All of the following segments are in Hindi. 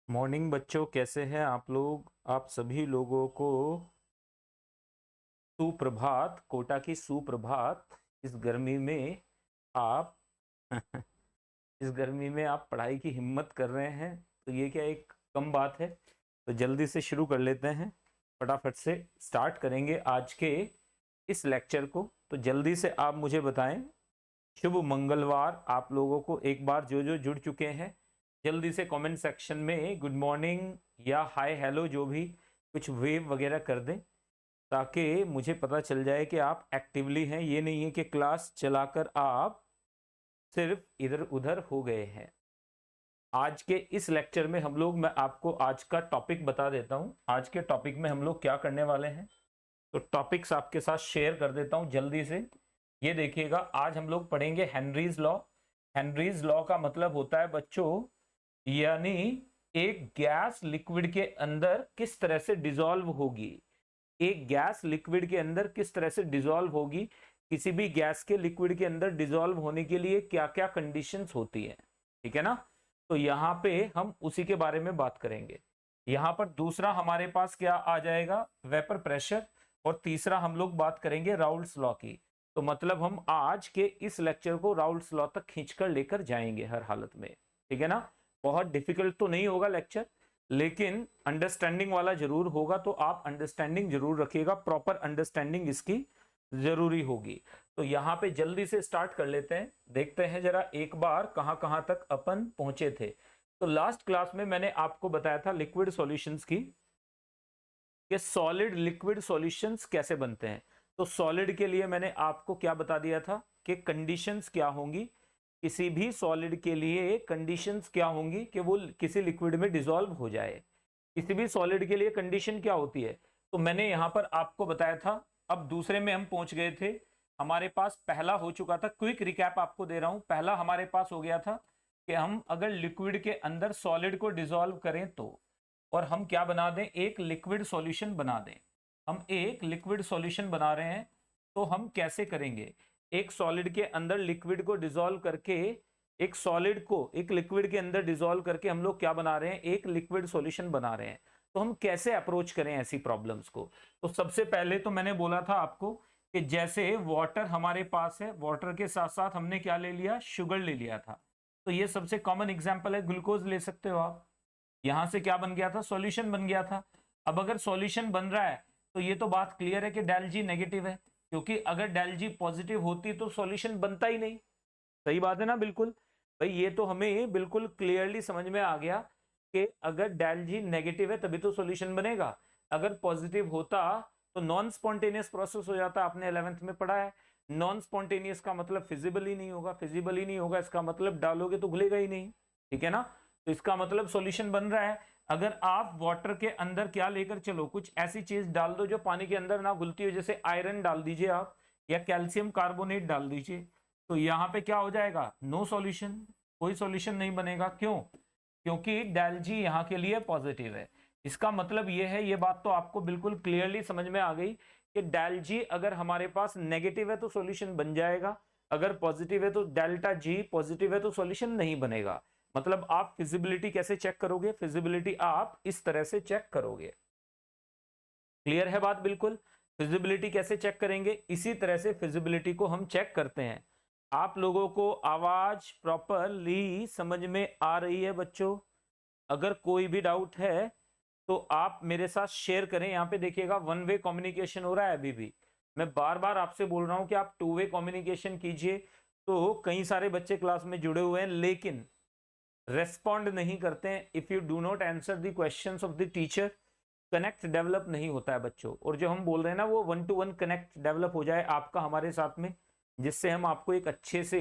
मॉर्निंग बच्चों, कैसे हैं आप लोग। आप सभी लोगों को सुप्रभात, कोटा की सुप्रभात। इस गर्मी में आप इस गर्मी में आप पढ़ाई की हिम्मत कर रहे हैं, तो ये क्या एक कम बात है। तो जल्दी से शुरू कर लेते हैं, फटाफट से स्टार्ट करेंगे आज के इस लेक्चर को। तो जल्दी से आप मुझे बताएं। शुभ मंगलवार आप लोगों को। एक बार जो जो जुड़ चुके हैं जल्दी से कमेंट सेक्शन में गुड मॉर्निंग या हाय हेलो जो भी कुछ वेव वगैरह कर दें, ताकि मुझे पता चल जाए कि आप एक्टिवली हैं। ये नहीं है कि क्लास चलाकर आप सिर्फ इधर उधर हो गए हैं। आज के इस लेक्चर में हम लोग, मैं आपको आज का टॉपिक बता देता हूं। आज के टॉपिक में हम लोग क्या करने वाले हैं, तो टॉपिक्स आपके साथ शेयर कर देता हूं जल्दी से। ये देखिएगा, आज हम लोग पढ़ेंगे हेनरीज लॉ। हेनरीज लॉ का मतलब होता है बच्चों, यानी एक गैस लिक्विड के अंदर किस तरह से डिसॉल्व होगी। एक गैस लिक्विड के अंदर किस तरह से डिसॉल्व होगी। किसी भी गैस के लिक्विड के अंदर डिसॉल्व होने के लिए क्या क्या कंडीशंस होती है, ठीक है ना। तो यहाँ पे हम उसी के बारे में बात करेंगे। यहाँ पर दूसरा हमारे पास क्या आ जाएगा, वेपर प्रेशर। और तीसरा हम लोग बात करेंगे राउल्ट्स लॉ की। तो मतलब हम आज के इस लेक्चर को राउल्ट्स लॉ तक खींचकर लेकर जाएंगे हर हालत में, ठीक है ना। बहुत डिफिकल्ट तो नहीं होगा लेक्चर, लेकिन अंडरस्टैंडिंग वाला जरूर होगा। तो आप अंडरस्टैंडिंग जरूर रखिएगा, प्रॉपर अंडरस्टैंडिंग इसकी जरूरी होगी। तो यहाँ पे जल्दी से स्टार्ट कर लेते हैं, देखते हैं जरा एक बार कहां कहां तक अपन पहुंचे थे। तो लास्ट क्लास में मैंने आपको बताया था लिक्विड सॉल्यूशंस की, कि सॉलिड लिक्विड सॉल्यूशंस कैसे बनते हैं। तो सॉलिड के लिए मैंने आपको क्या बता दिया था कि कंडीशंस क्या होंगी। किसी भी सॉलिड के लिए कंडीशंस क्या होंगी कि वो किसी लिक्विड में डिसॉल्व हो जाए। किसी भी सॉलिड के लिए कंडीशन क्या होती है, तो मैंने यहां पर आपको बताया था। अब दूसरे में हम पहुंच गए थे। हमारे पास पहला हो चुका था, क्विक रिकैप आपको दे रहा हूं। पहला हमारे पास हो गया था कि हम अगर लिक्विड के अंदर सॉलिड को डिसॉल्व करें तो, और हम क्या बना दें, एक लिक्विड सॉल्यूशन बना दें। हम एक लिक्विड सॉल्यूशन बना रहे हैं, तो हम कैसे करेंगे। एक सॉलिड के अंदर लिक्विड को डिसॉल्व करके, एक सॉलिड को एक लिक्विड के अंदर डिसॉल्व करके हम लोग क्या बना रहे हैं, एक लिक्विड सॉल्यूशन बना रहे हैं। तो हम कैसे अप्रोच करें ऐसी प्रॉब्लम्स को। तो सबसे पहले तो मैंने बोला था आपको कि जैसे वाटर हमारे पास है, वाटर के साथ साथ हमने क्या ले लिया, शुगर ले लिया था। तो ये सबसे कॉमन एग्जांपल है, ग्लूकोज ले सकते हो आप। यहां से क्या बन गया था, सॉल्यूशन बन गया था। अब अगर सॉल्यूशन बन रहा है तो ये तो बात क्लियर है कि डेल जी नेगेटिव है, क्योंकि अगर डेल जी पॉजिटिव होती तो सॉल्यूशन बनता ही नहीं। सही बात है ना, बिल्कुल। भाई ये तो हमें बिल्कुल क्लियरली समझ में आ गया कि अगर डेल जी नेगेटिव है तभी तो सॉल्यूशन बनेगा। अगर पॉजिटिव होता तो नॉन स्पॉन्टेनियस प्रोसेस हो जाता। आपने 11th में पढ़ा है, नॉन स्पॉन्टेनियस का मतलब फिजिबल ही नहीं होगा। फिजिबल ही नहीं होगा इसका मतलब डालोगे तो घुलेगा ही नहीं, ठीक है ना। तो इसका मतलब सॉल्यूशन बन रहा है। अगर आप वाटर के अंदर क्या लेकर चलो, कुछ ऐसी चीज डाल दो जो पानी के अंदर ना घुलती हो, जैसे आयरन डाल दीजिए आप, या कैल्शियम कार्बोनेट डाल दीजिए, तो यहां पे क्या हो जाएगा, नो सॉल्यूशन। कोई सॉल्यूशन नहीं बनेगा। क्यों? क्योंकि डेल जी यहां के लिए पॉजिटिव है। इसका मतलब ये है, ये बात तो आपको बिल्कुल क्लियरली समझ में आ गई कि डेल जी अगर हमारे पास नेगेटिव है तो सॉल्यूशन बन जाएगा, अगर पॉजिटिव है तो डेल्टा जी पॉजिटिव है तो सॉल्यूशन नहीं बनेगा। मतलब आप फिजिबिलिटी कैसे चेक करोगे, फिजिबिलिटी आप इस तरह से चेक करोगे। क्लियर है बात, बिल्कुल। फिजिबिलिटी कैसे चेक करेंगे, इसी तरह से फिजिबिलिटी को हम चेक करते हैं। आप लोगों को आवाज प्रॉपरली समझ में आ रही है बच्चों? अगर कोई भी डाउट है तो आप मेरे साथ शेयर करें। यहाँ पे देखिएगा, वन वे कम्युनिकेशन हो रहा है अभी भी। मैं बार बार आपसे बोल रहा हूं कि आप टू वे कम्युनिकेशन कीजिए। तो कई सारे बच्चे क्लास में जुड़े हुए हैं लेकिन रेस्पॉन्ड नहीं करते हैं। If you do not answer the questions of the teacher, connect develop नहीं होता है बच्चों। और जो हम बोल रहे हैं ना, वो 1 to 1 कनेक्ट डेवलप हो जाए आपका हमारे साथ में, जिससे हम आपको एक अच्छे से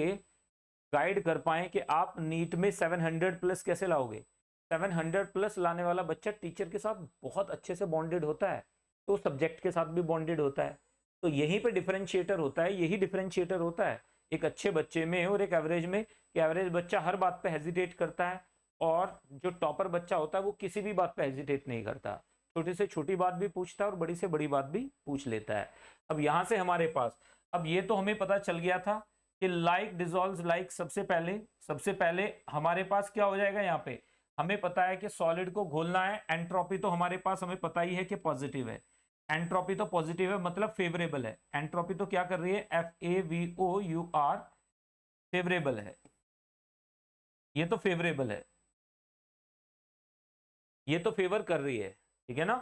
गाइड कर पाए कि आप नीट में 700 प्लस कैसे लाओगे। 700 प्लस लाने वाला बच्चा टीचर के साथ बहुत अच्छे से बॉन्डेड होता है, तो सब्जेक्ट के साथ भी बॉन्डेड होता है। तो यहीं पे डिफरेंशिएटर होता है, यही डिफरेंशिएटर होता है एक अच्छे बच्चे में और एक एवरेज में। कि एवरेज बच्चा हर बात पे हेजिटेट करता है, और जो टॉपर बच्चा होता है वो किसी भी बात पे हेजिटेट नहीं करता। छोटी से छोटी बात भी पूछता है और बड़ी से बड़ी बात भी पूछ लेता है। अब यहां से हमारे पास, अब ये तो हमें पता चल गया था कि लाइक डिसॉल्व्स लाइक। सबसे पहले हमारे पास क्या हो जाएगा यहाँ पे, हमें पता है कि सॉलिड को घोलना है, एंट्रोपी तो हमारे पास हमें पता ही है कि पॉजिटिव है, एंट्रोपी तो पॉजिटिव है मतलब फेवरेबल है, एंट्रोपी तो क्या कर रही है, FAVOUR, फेवरेबल है, ये तो फेवरेबल है, ये तो फेवर कर रही है, ठीक है ना,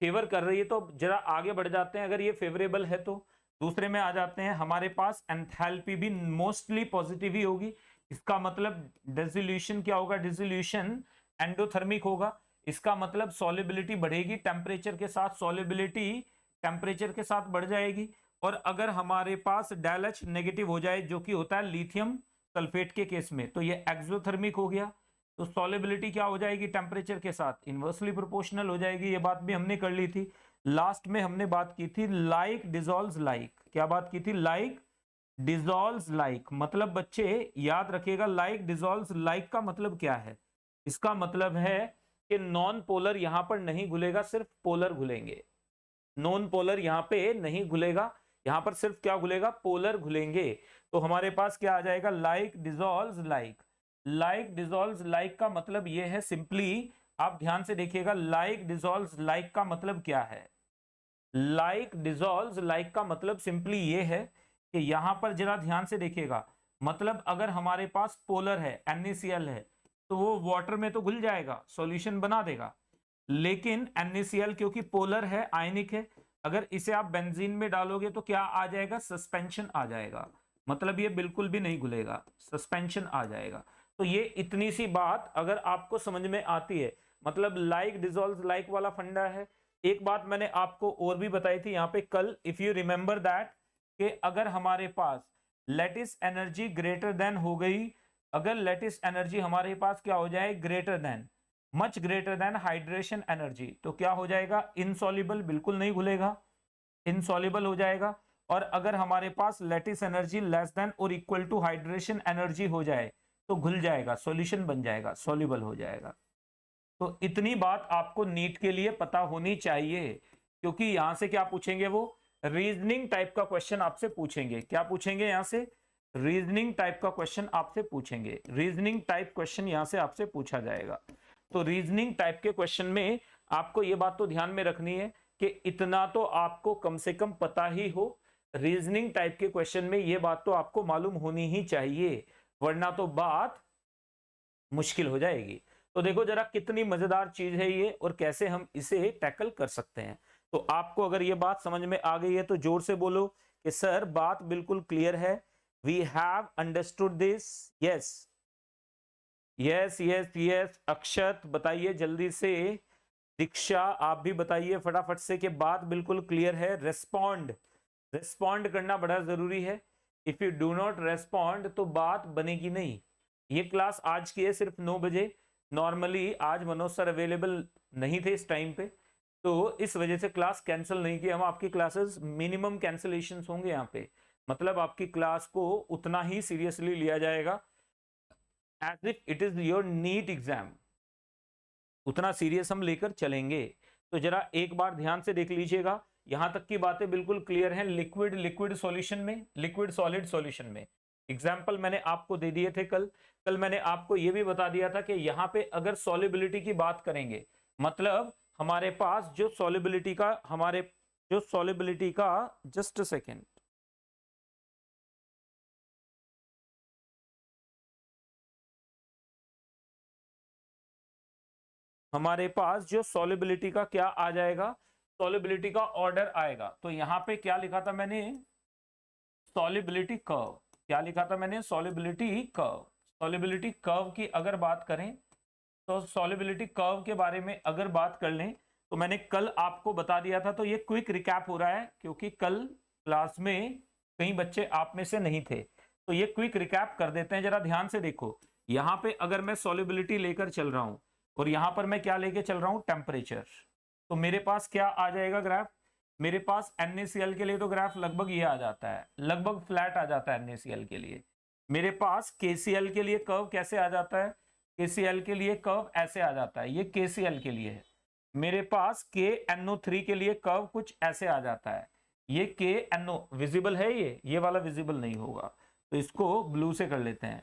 फेवर कर रही है। तो जरा आगे बढ़ जाते हैं, अगर ये फेवरेबल है तो दूसरे में आ जाते हैं, हमारे पास एंथैल्पी भी मोस्टली पॉजिटिव ही होगी, इसका मतलब डिसोल्यूशन क्या होगा, डिसोल्यूशन एंडोथर्मिक होगा, इसका मतलब सॉल्युबिलिटी बढ़ेगी टेम्परेचर के साथ, सॉल्युबिलिटी टेम्परेचर के साथ बढ़ जाएगी। और अगर हमारे पास डेल नेगेटिव हो जाए, जो कि होता है लिथियम सल्फेट के केस में, तो ये एक्सोथर्मिक हो गया, तो सॉल्युबिलिटी क्या हो जाएगी टेम्परेचर के साथ, इनवर्सली प्रोपोर्शनल हो जाएगी। ये बात भी हमने कर ली थी। लास्ट में हमने बात की थी लाइक डिजोल्व्स लाइक, क्या बात की थी, लाइक डिजोल्व्स लाइक, मतलब बच्चे याद रखिएगा लाइक डिजोल्व्स लाइक का मतलब क्या है, इसका मतलब है कि नॉन पोलर यहां पर नहीं घुलेगा, सिर्फ पोलर घुलेंगे, नॉन पोलर यहां पे नहीं घुलेगा, यहां पर सिर्फ क्या घुलेगा, पोलर घुलेंगे। तो हमारे पास क्या आ जाएगा, like dissolves like, like dissolves like का मतलब ये है सिंपली, आप ध्यान से देखिएगा, लाइक डिजोल्व्स लाइक का मतलब क्या है, लाइक डिजोल्व्स लाइक का मतलब सिंपली ये है कि यहां पर जरा ध्यान से देखिएगा, मतलब अगर हमारे पास पोलर है, NaCl है, तो वो वाटर में तो घुल जाएगा, सॉल्यूशन बना देगा, लेकिन NaCl क्योंकि पोलर है, आयनिक है, अगर इसे आप बेंजीन में डालोगे तो क्या आ जाएगा, सस्पेंशन आ जाएगा, मतलब ये बिल्कुल भी नहीं घुलेगा, सस्पेंशन आ जाएगा। तो ये इतनी सी बात अगर आपको समझ में आती है, मतलब लाइक डिजोल्व लाइक वाला फंडा है। एक बात मैंने आपको और भी बताई थी यहाँ पे कल, इफ यू रिमेंबर दैट, कि अगर हमारे पास लेटिस एनर्जी ग्रेटर देन हो गई, अगर लेटिस एनर्जी हमारे पास क्या हो जाए, greater than, much greater than hydration energy, तो क्या हो जाएगा, इनसॉल्युबल, बिल्कुल नहीं घुलेगा, इनसॉल्युबल हो जाएगा। और अगर हमारे पास लेटिस एनर्जी लेस देन और इक्वल टू हाइड्रेशन एनर्जी हो जाए तो घुल जाएगा, सॉल्यूशन बन जाएगा, सॉल्युबल हो जाएगा। तो इतनी बात आपको नीट के लिए पता होनी चाहिए, क्योंकि यहां से क्या पूछेंगे, वो रीजनिंग टाइप का क्वेश्चन आपसे पूछेंगे, क्या पूछेंगे यहां से, रीजनिंग टाइप का क्वेश्चन आपसे पूछेंगे, रीजनिंग टाइप क्वेश्चन यहां से आपसे पूछा जाएगा। तो रीजनिंग टाइप के क्वेश्चन में आपको ये बात तो ध्यान में रखनी है कि इतना तो आपको कम से कम पता ही हो, रीजनिंग टाइप के क्वेश्चन में ये बात तो आपको मालूम होनी ही चाहिए, वरना तो बात मुश्किल हो जाएगी। तो देखो जरा कितनी मजेदार चीज है ये, और कैसे हम इसे टैकल कर सकते हैं। तो आपको अगर ये बात समझ में आ गई है तो जोर से बोलो कि सर बात बिल्कुल क्लियर है, we have understood this, yes yes yes yes. Akshat बताइए जल्दी से, दीक्षा आप भी बताइए फटाफट से कि बात बिल्कुल क्लियर है। रेस्पॉन्ड, रेस्पॉन्ड करना बड़ा जरूरी है, if you do not respond तो बात बनेगी नहीं। ये क्लास आज की है सिर्फ 9 बजे, नॉर्मली आज मनोज सर अवेलेबल नहीं थे इस टाइम पे, तो इस वजह से क्लास कैंसिल नहीं की हम। आपकी क्लासेस मिनिमम कैंसिलेशन होंगे यहाँ पे, मतलब आपकी क्लास को उतना ही सीरियसली लिया जाएगा as if it is your NEET exam, उतना सीरियस हम लेकर चलेंगे। तो जरा एक बार ध्यान से देख लीजिएगा, यहां तक की बातें बिल्कुल क्लियर हैं। लिक्विड लिक्विड सॉल्यूशन में, लिक्विड सॉलिड सॉल्यूशन में एग्जाम्पल मैंने आपको दे दिए थे कल। कल मैंने आपको यह भी बता दिया था कि यहां पे अगर सॉल्युबिलिटी की बात करेंगे, मतलब हमारे पास जो सॉल्युबिलिटी का, हमारे जो सॉल्युबिलिटी का, जस्ट अ सेकेंड, हमारे पास जो सॉल्युबिलिटी का क्या आ जाएगा, सॉल्युबिलिटी का ऑर्डर आएगा। तो यहां पे क्या लिखा था मैंने, सॉल्युबिलिटी कर्व, क्या लिखा था मैंने, सॉल्युबिलिटी कर्व। सॉल्युबिलिटी कर्व की अगर बात करें, तो सॉल्युबिलिटी कर्व के बारे में अगर बात कर लें, तो मैंने कल आपको बता दिया था। तो ये क्विक रिकैप हो रहा है क्योंकि कल क्लास में कई बच्चे आप में से नहीं थे, तो ये क्विक रिकैप कर देते हैं। जरा ध्यान से देखो, यहां पे अगर मैं सॉल्युबिलिटी लेकर चल रहा हूं और यहां पर मैं क्या लेके चल रहा हूं, टेम्परेचर, तो मेरे पास क्या आ जाएगा ग्राफ, मेरे पास NaCl के लिए तो ग्राफ लगभग ये आ जाता है, लगभग फ्लैट आ जाता है NaCl के लिए। मेरे पास KCl के लिए कर्व कैसे आ जाता है, KCl के लिए कर्व ऐसे आ जाता है, ये KCl के लिए है। मेरे पास KNO3 के लिए कर्व कुछ ऐसे आ जाता है, ये KNO विजिबल है, ये वाला विजिबल नहीं होगा, तो इसको ब्लू से कर लेते हैं।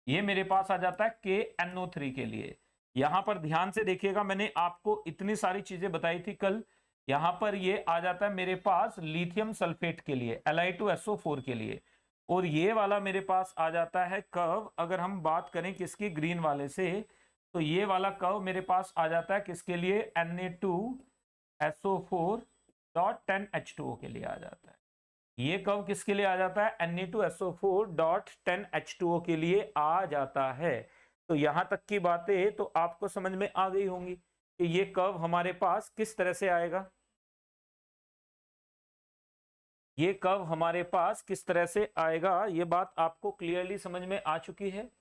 ये मेरे पास आ जाता है KNO3 के लिए। यहां पर ध्यान से देखिएगा, मैंने आपको इतनी सारी चीजें बताई थी कल। यहां पर ये आ जाता है मेरे पास लिथियम सल्फेट के लिए, Li2SO4 के लिए। और ये वाला मेरे पास आ जाता है कर्व, अगर हम बात करें किसकी, ग्रीन वाले से, तो ये वाला कर्व मेरे पास आ जाता है किसके लिए, Na2SO4.10H2O के लिए आ जाता है। ये कर्व किसके लिए आ जाता है, Na2SO4.10H2O के लिए आ जाता है। तो यहां तक की बातें तो आपको समझ में आ गई होंगी कि ये कर्व हमारे पास किस तरह से आएगा, ये कर्व हमारे पास किस तरह से आएगा, ये बात आपको क्लियरली समझ में आ चुकी है।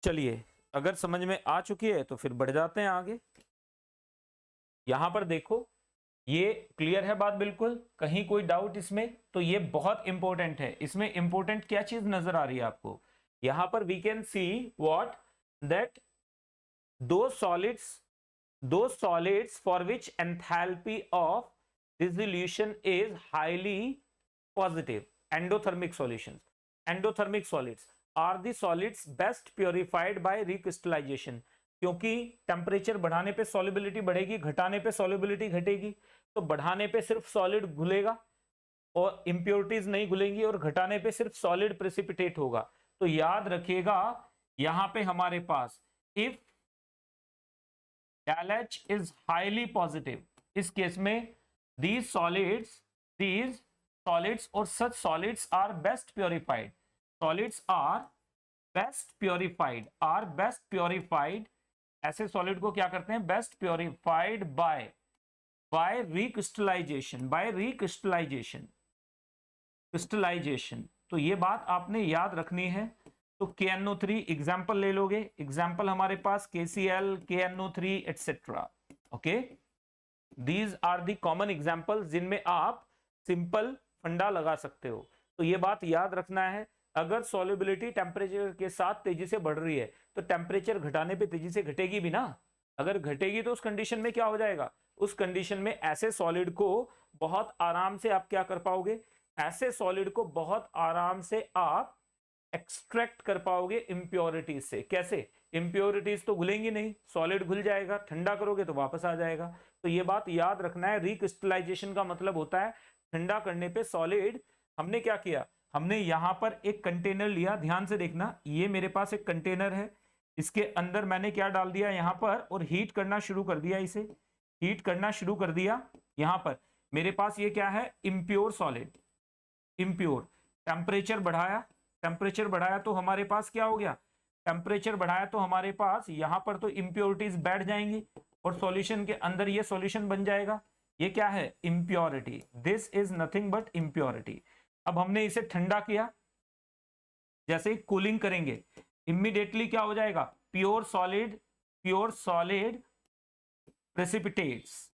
चलिए, अगर समझ में आ चुकी है तो फिर बढ़ जाते हैं आगे। यहां पर देखो, ये क्लियर है बात बिल्कुल, कहीं कोई डाउट इसमें? तो ये बहुत इंपॉर्टेंट है। इसमें इंपॉर्टेंट क्या चीज नजर आ रही है आपको, यहां पर we can see what, that two solids for which enthalpy of dissolution is highly positive, endothermic solutions, endothermic solids are the solids best purified by recrystallisation. क्योंकि टेम्परेचर बढ़ाने पे सॉल्युबिलिटी बढ़ेगी, घटाने पे सॉल्युबिलिटी घटेगी। तो बढ़ाने पे सिर्फ सॉलिड घुलेगा और इंप्योरिटीज नहीं घुलेंगी, और घटाने पे सिर्फ सॉलिड प्रेसिपिटेट होगा। तो याद रखिएगा, यहां पे हमारे पास if H is highly positive, इस केस में these solids or such solids are best purified, solids are best purified, ऐसे सॉलिड को क्या करते हैं, बेस्ट प्योरिफाइड बाय क्रिस्टलाइजेशन। तो ये बात आपने याद रखनी है। तो KNO3 एग्जाम्पल ले लोगे, एग्जाम्पल हमारे पास KCl, KNO3 etcetera. Okay, these are the common example जिनमें आप सिंपल फंडा लगा सकते हो। तो ये बात याद रखना है, अगर सॉल्युबिलिटी टेम्परेचर के साथ तेजी से बढ़ रही है तो टेम्परेचर घटाने पे तेजी से घटेगी भी ना। अगर घटेगी तो उस कंडीशन में क्या हो जाएगा, उस कंडीशन में ऐसे सॉलिड को बहुत आराम से आप क्या कर पाओगे, ऐसे सॉलिड को बहुत आराम से आप एक्सट्रैक्ट कर पाओगे इंप्योरिटीज से। कैसे, इंप्योरिटीज तो घुलेंगी नहीं, सॉलिड घुल जाएगा, ठंडा करोगे तो वापस आ जाएगा। तो ये बात याद रखना है, रिक्रिस्टलाइजेशन का मतलब होता है ठंडा करने पे सॉलिड। हमने क्या किया, हमने यहां पर एक कंटेनर लिया, ध्यान से देखना, ये मेरे पास एक कंटेनर है, इसके अंदर मैंने क्या डाल दिया यहां पर, और हीट करना शुरू कर दिया, इसे हीट करना शुरू कर दिया। यहां पर मेरे पास ये क्या है, इम्प्योर सॉलिड, इम्प्योर। टेम्परेचर बढ़ाया तो हमारे पास क्या हो गया, टेम्परेचर बढ़ाया तो हमारे पास यहां पर तो इंप्योरिटीज बैठ जाएंगी और सॉल्यूशन के अंदर ये सॉल्यूशन बन जाएगा। ये क्या है, impurity, this is nothing but impurity. अब हमने इसे ठंडा किया, जैसे ही कूलिंग करेंगे इमीडिएटली क्या हो जाएगा, प्योर सॉलिड प्रेसिपिटेट्स।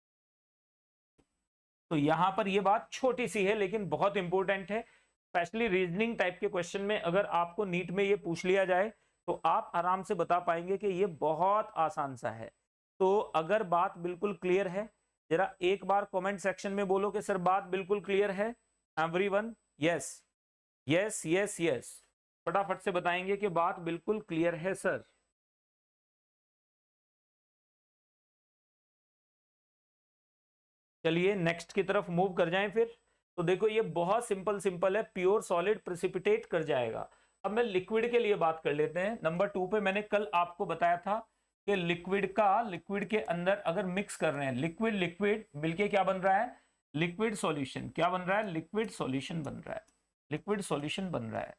तो यहां पर ये बात छोटी सी है लेकिन बहुत इंपॉर्टेंट है, स्पेशली रीजनिंग टाइप के क्वेश्चन में अगर आपको नीट में ये पूछ लिया जाए तो आप आराम से बता पाएंगे कि ये बहुत आसान सा है। तो अगर बात बिल्कुल क्लियर है, जरा एक बार कमेंट सेक्शन में बोलो कि सर बात बिल्कुल क्लियर है everyone. Yes yes yes yes, फटाफट से बताएंगे कि बात बिल्कुल क्लियर है सर। चलिए नेक्स्ट की तरफ मूव कर जाएं फिर। तो देखो ये बहुत सिंपल है, प्योर सॉलिड प्रेसिपिटेट कर जाएगा। अब मैं लिक्विड के लिए बात कर लेते हैं। नंबर 2 पे मैंने कल आपको बताया था कि लिक्विड के अंदर अगर मिक्स कर रहे हैं, लिक्विड मिलके क्या बन रहा है, लिक्विड सॉल्यूशन। क्या बन रहा है, लिक्विड सॉल्यूशन बन रहा है।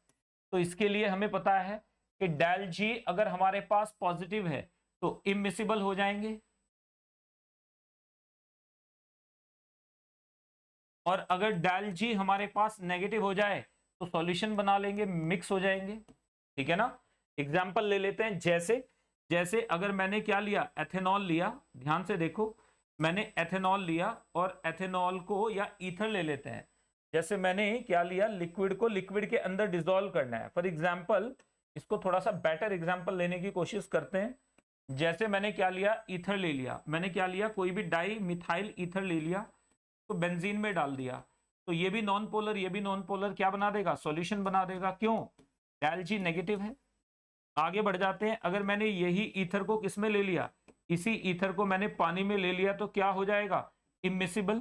तो इसके लिए हमें पता है कि डेल जी अगर हमारे पास पॉजिटिव है तो इमिसिबल हो जाएंगे, और अगर डेल जी हमारे पास नेगेटिव हो जाए तो सॉल्यूशन बना लेंगे, मिक्स हो जाएंगे। ठीक है ना। एग्जाम्पल ले लेते हैं, जैसे अगर मैंने क्या लिया, एथेनॉल लिया, ध्यान से देखो, मैंने एथेनॉल लिया और एथेनॉल को या ईथर ले लेते हैं। जैसे मैंने क्या लिया, लिक्विड को लिक्विड के अंदर डिसॉल्व करना है। फॉर एग्जाम्पल इसको थोड़ा सा बेटर एग्जाम्पल लेने की कोशिश करते हैं। जैसे मैंने क्या लिया, ईथर ले लिया, मैंने क्या लिया, कोई भी डाई मिथाइल ईथर ले लिया, तो बेंजीन में डाल दिया। तो ये भी नॉन पोलर, ये भी नॉन पोलर, क्या बना देगा, सॉल्यूशन बना देगा। क्यों, डेल जी नेगेटिव है। आगे बढ़ जाते हैं, अगर मैंने यही ईथर को किस में ले लिया, इसी ईथर को मैंने पानी में ले लिया, तो क्या हो जाएगा, इमिसिबल।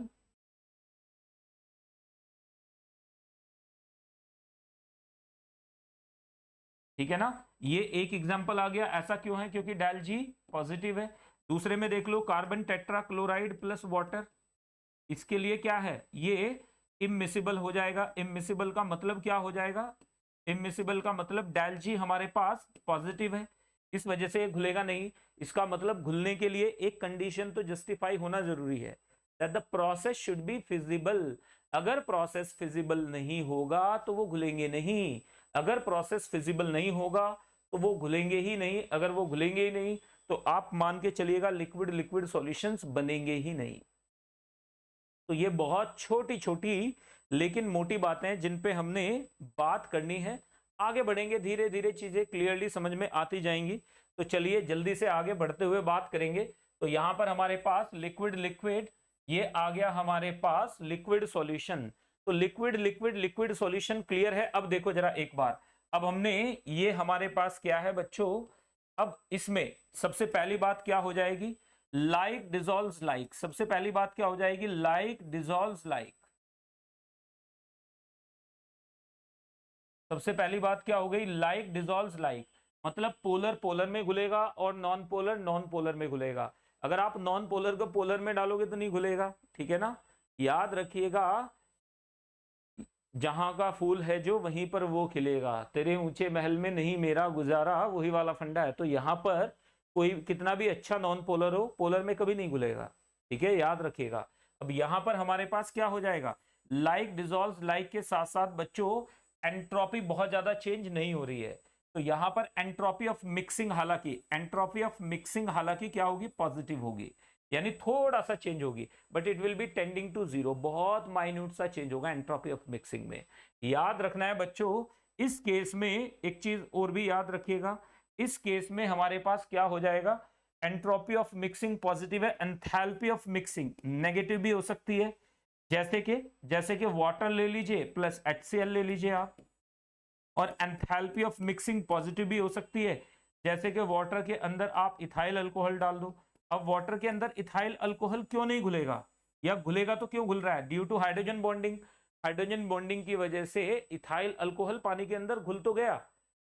ठीक है ना, ये एक एग्जांपल आ गया। ऐसा क्यों है, क्योंकि डेल जी पॉजिटिव है। दूसरे में देख लो, carbon tetra chloride plus water, इसके लिए क्या है, ये इमिसिबल हो जाएगा। इमिसिबल का मतलब क्या हो जाएगा, इमिसिबल का मतलब डेल जी हमारे पास पॉजिटिव है, इस वजह से ये घुलेगा नहीं। इसका मतलब घुलने के लिए एक कंडीशन तो जस्टिफाई होना जरूरी है, that the process should be feasible. अगर प्रोसेस फिजिबल नहीं होगा तो वो घुलेंगे नहीं। अगर प्रोसेस फिजिबल नहीं होगा तो वो घुलेंगे ही नहीं। अगर वो घुलेंगे ही नहीं तो आप मान के चलिएगा लिक्विड लिक्विड सॉल्यूशंस बनेंगे ही नहीं। तो ये बहुत छोटी छोटी लेकिन मोटी बातें हैं जिन पे हमने बात करनी है। आगे बढ़ेंगे, धीरे धीरे चीजें क्लियरली समझ में आती जाएंगी। तो चलिए जल्दी से आगे बढ़ते हुए बात करेंगे। तो यहां पर हमारे पास लिक्विड लिक्विड, ये आ गया हमारे पास लिक्विड सॉल्यूशन। तो liquid liquid liquid solution clear है। अब देखो जरा एक बार, अब हमने ये हमारे पास क्या है बच्चों, अब इसमें सबसे पहली बात क्या हो जाएगी, लाइक डिसॉल्व्स लाइक। सबसे पहली बात क्या हो जाएगी, लाइक डिसॉल्व्स लाइक। सबसे पहली बात क्या हो गई, लाइक डिसॉल्व्स लाइक, मतलब पोलर पोलर में घुलेगा और नॉन पोलर नॉन पोलर में घुलेगा। अगर आप नॉन पोलर को पोलर में डालोगे तो नहीं घुलेगा, ठीक है ना। याद रखिएगा, जहां का फूल है जो वहीं पर वो खिलेगा, तेरे ऊंचे महल में नहीं मेरा गुजारा, वही वाला फंडा है। तो यहाँ पर कोई कितना भी अच्छा नॉन पोलर हो, पोलर में कभी नहीं घुलेगा, ठीक है, याद रखिएगा। अब यहाँ पर हमारे पास क्या हो जाएगा, लाइक डिसॉल्व्स लाइक के साथ साथ बच्चों एंट्रोपी बहुत ज्यादा चेंज नहीं हो रही है। तो यहाँ पर एंट्रोपी ऑफ मिक्सिंग, हालांकि एंट्रोपी ऑफ मिक्सिंग हालांकि क्या होगी, पॉजिटिव होगी, यानी थोड़ा सा चेंज होगी, but it will be tending to zero. बहुत माइन्यूट सा चेंज होगा एंट्रोपी ऑफ मिक्सिंग में। याद रखना है बच्चों, इस केस में एक चीज और भी याद रखिएगा, इस केस में हमारे पास क्या हो जाएगा, एंट्रोपी ऑफ मिक्सिंग पॉजिटिव है, एंथैल्पी ऑफ मिक्सिंग नेगेटिव भी हो सकती है। जैसे कि वाटर ले लीजिए प्लस HCl ले लीजिए आप, और एंथैल्पी ऑफ मिक्सिंग पॉजिटिव भी हो सकती है, जैसे कि वाटर के अंदर आप इथाइल अल्कोहल डाल दो। अब वाटर के अंदर इथाइल अल्कोहल क्यों नहीं घुलेगा, या घुलेगा तो क्यों घुल रहा है, due to hydrogen bonding. Hydrogen bonding की वजह से इथाइल अल्कोहल पानी के अंदर घुल तो गया,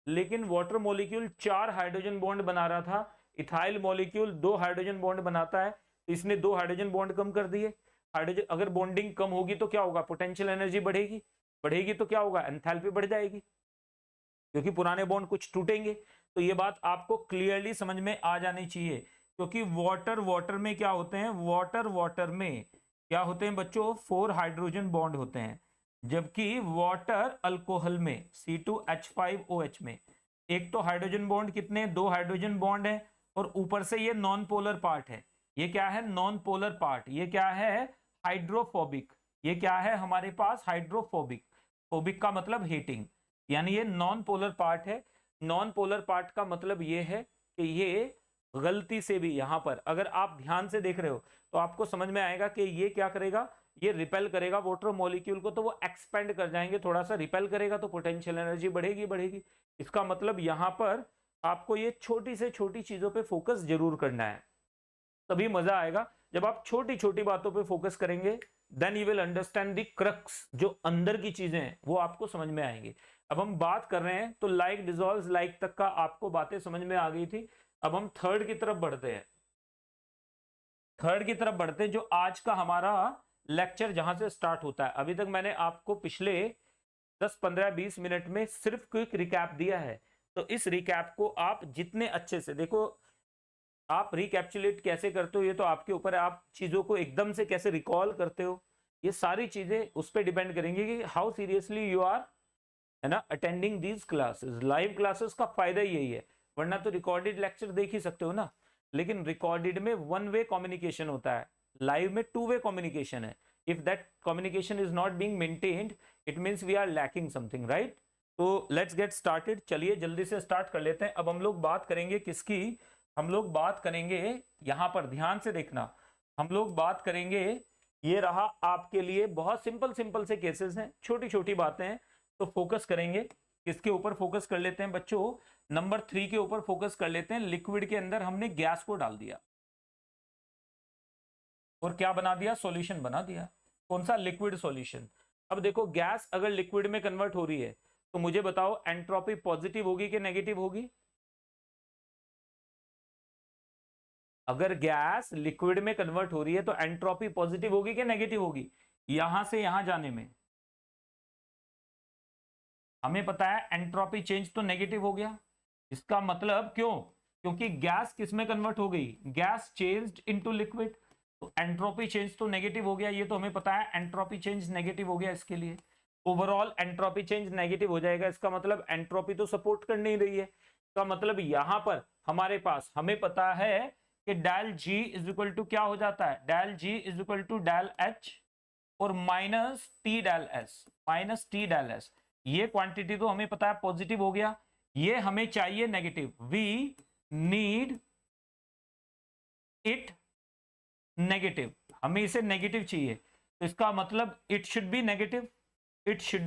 लेकिन वाटर मॉलिक्यूल 4 हाइड्रोजन बॉन्ड बना रहा था, इथाइल मॉलिक्यूल 2 हाइड्रोजन बॉन्ड बनाता है, इसने 2 हाइड्रोजन बॉन्ड कम कर दिए। हाइड्रोजन अगर बॉन्डिंग कम होगी तो क्या होगा, पोटेंशियल एनर्जी बढ़ेगी, बढ़ेगी तो क्या होगा, एंथैल्पी बढ़ जाएगी, क्योंकि पुराने बॉन्ड कुछ टूटेंगे। तो ये बात आपको क्लियरली समझ में आ जानी चाहिए, क्योंकि वाटर में क्या होते हैं, वाटर में क्या होते हैं बच्चों, 4 हाइड्रोजन बॉन्ड होते हैं, जबकि वाटर अल्कोहल में C2H5OH में एक तो हाइड्रोजन बॉन्ड कितने, 2 हाइड्रोजन बॉन्ड है, और ऊपर से ये नॉन पोलर पार्ट है। ये क्या है, नॉन पोलर पार्ट, ये क्या है, हाइड्रोफोबिक। ये क्या है हमारे पास, हाइड्रोफोबिक। फोबिक का मतलब हीटिंग, यानी ये नॉन पोलर पार्ट है। नॉन पोलर पार्ट का मतलब ये है कि ये गलती से भी, यहां पर अगर आप ध्यान से देख रहे हो तो आपको समझ में आएगा कि ये क्या करेगा, ये रिपेल करेगा वाटर मॉलिक्यूल को, तो वो एक्सपेंड कर जाएंगे, थोड़ा सा रिपेल करेगा तो पोटेंशियल एनर्जी बढ़ेगी। इसका मतलब यहां पर आपको ये छोटी से छोटी चीजों पे फोकस जरूर करना है, तभी मजा आएगा। जब आप छोटी छोटी बातों पे फोकस करेंगे, then you will understand the crux, जो अंदर की चीजें हैं वो आपको समझ में आएंगी। अब हम बात कर रहे हैं, तो लाइक डिसॉल्व्स लाइक तक का आपको बातें समझ में आ गई थी। अब हम थर्ड की तरफ बढ़ते हैं। थर्ड की तरफ बढ़ते हैं, जो आज का हमारा लेक्चर जहां से स्टार्ट होता है। अभी तक मैंने आपको पिछले 10, 15, 20 मिनट में सिर्फ क्विक रिकैप दिया है, तो इस रिकैप को आप जितने अच्छे से देखो, आप रिकैप्चुलेट कैसे करते हो ये तो आपके ऊपर है, आप चीजों को एकदम से कैसे रिकॉल करते हो, ये सारी चीजें उस पर डिपेंड करेंगी कि हाउ सीरियसली यू आर, है ना, attending these classes. Live classes का फायदा यही है, वरना तो रिकॉर्डेड लेक्चर देख ही सकते हो ना, लेकिन रिकॉर्डेड में 1 वे कम्युनिकेशन होता है, लाइव में 2 वे कम्युनिकेशन है। If that communication is not being maintained, it means we are lacking something, right. तो लेट्स गेट स्टार्टेड, चलिए जल्दी से स्टार्ट कर लेते हैं। अब हम लोग बात करेंगे किसकी, हम लोग बात करेंगे, यहां पर ध्यान से देखना, हम लोग बात करेंगे ये रहा आपके लिए, बहुत सिंपल सिंपल से केसेस हैं, छोटी छोटी बातें हैं। तो फोकस करेंगे किसके ऊपर? फोकस कर लेते हैं बच्चों, नंबर 3 के ऊपर फोकस कर लेते हैं। लिक्विड के अंदर हमने गैस को डाल दिया और क्या बना दिया? सॉल्यूशन बना दिया। कौन सा? Liquid solution. अब देखो गैस अगर लिक्विड में कन्वर्ट हो रही है तो मुझे बताओ एंट्रोपी पॉजिटिव होगी कि नेगेटिव होगी? अगर गैस लिक्विड में कन्वर्ट हो रही है तो एंट्रोपी पॉजिटिव होगी कि नेगेटिव होगी? यहां से यहां जाने में हमें पता है एंट्रोपी चेंज तो नेगेटिव हो गया। इसका मतलब क्यों? क्योंकि गैस किस में कन्वर्ट हो गई? गैस चेंज्ड इनटू लिक्विड, तो एंट्रोपी चेंज तो नेगेटिव हो गया। ये तो हमें पता है एंट्रोपी चेंज नेगेटिव हो गया। इसके लिए ओवरऑल एंट्रोपी चेंज नेगेटिव हो जाएगा। इसका मतलब एंट्रोपी तो सपोर्ट कर नहीं रही है। इसका मतलब यहां पर हमारे पास हमें पता है कि del G is equal to क्या हो जाता है? Del G is equal to del H और minus T del S, minus T del S. ये क्वांटिटी तो हमें पता है पॉजिटिव हो गया, ये हमें चाहिए negative. We need it negative, हमें इसे नेगेटिव चाहिए। तो इसका मतलब it should be negative, it should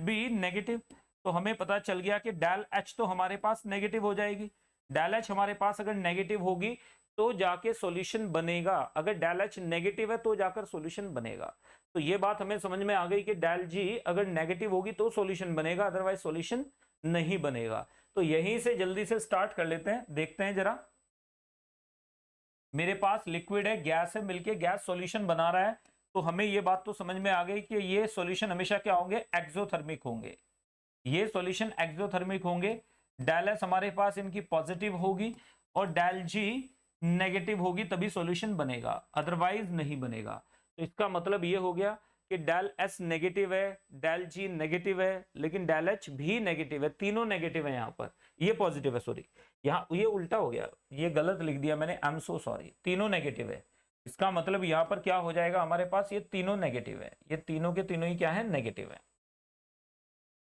be negative. तो हमें पता चल गया कि डेल एच तो हमारे पास नेगेटिव हो जाएगी। डेल एच हमारे पास अगर नेगेटिव होगी तो जाके सॉल्यूशन बनेगा। अगर डेल एच नेगेटिव है तो जाकर सॉल्यूशन बनेगा। तो ये बात हमें समझ में आ गई कि डेल जी अगर नेगेटिव होगी तो सॉल्यूशन बनेगा, अदरवाइज सॉल्यूशन नहीं बनेगा। तो यहीं से जल्दी से स्टार्ट कर लेते हैं, देखते हैं जरा। मेरे पास लिक्विड है, गैस है, मिलके गैस सॉल्यूशन बना रहा है। तो हमें ये बात तो समझ में आ गई कि ये सॉल्यूशन हमेशा क्या होंगे? एक्सोथर्मिक होंगे। ये सॉल्यूशन एक्सोथर्मिक होंगे। डेल एस हमारे पास इनकी पॉजिटिव होगी और डेल जी नेगेटिव होगी, तभी सॉल्यूशन बनेगा, अदरवाइज नहीं बनेगा। तो इसका मतलब ये हो गया कि डेल एस नेगेटिव है, डेल जी नेगेटिव है, लेकिन डेल एच भी नेगेटिव है। तीनों नेगेटिव है। यहाँ पर ये पॉजिटिव है, सॉरी यहाँ ये उल्टा हो गया, ये गलत लिख दिया मैंने, आई एम सो सॉरी। तीनों नेगेटिव है। इसका मतलब यहाँ पर क्या हो जाएगा हमारे पास? ये तीनों नेगेटिव है, ये तीनों के तीनों ही क्या है? नेगेटिव है।